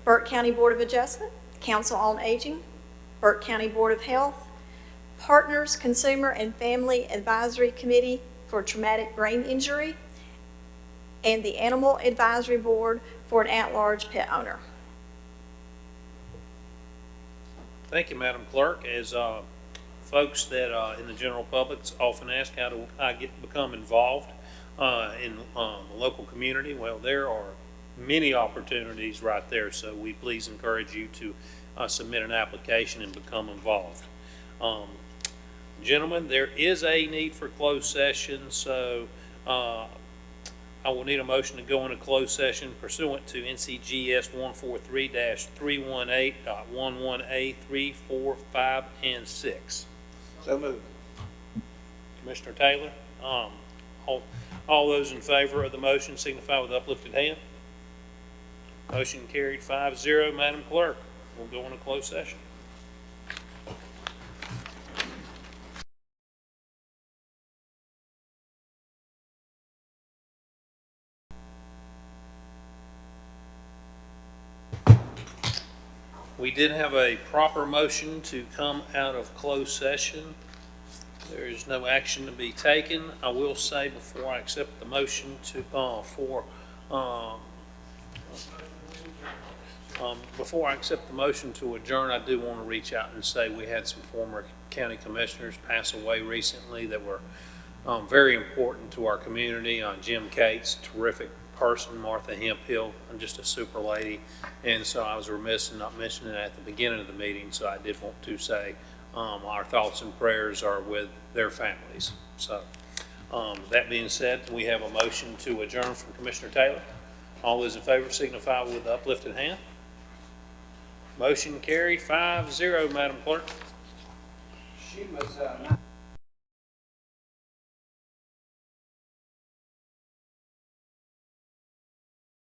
Burke County Board of Adjustment, Council on Aging, Burke County Board of Health, Partners Consumer and Family Advisory Committee for Traumatic Brain Injury, and the Animal Advisory Board for an at-large pet owner. Thank you, Madam Clerk. As folks that in the general public often ask, how do I become involved in the local community? Well, there are many opportunities right there, so we please encourage you to submit an application and become involved. Gentlemen, there is a need for closed session, so I will need a motion to go into closed session pursuant to NCGS 143-318.11A 3, 4, 5, and 6. So moved. Commissioner Taylor, all those in favor of the motion signify with uplifted hand. Motion carried 5-0. Madam Clerk, we'll go into closed session. We did have a proper motion to come out of closed session. There is no action to be taken. I will say before I accept the motion before I accept the motion to adjourn, I do want to reach out and say we had some former county commissioners pass away recently that were very important to our community. Jim Cates, terrific person, Martha Hemphill, just a super lady, and so I was remiss in not mentioning it at the beginning of the meeting, so I did want to say our thoughts and prayers are with their families. So that being said, we have a motion to adjourn from Commissioner Taylor. All those in favor signify with the uplifted hand. Motion carried 5-0, Madam Clerk. She was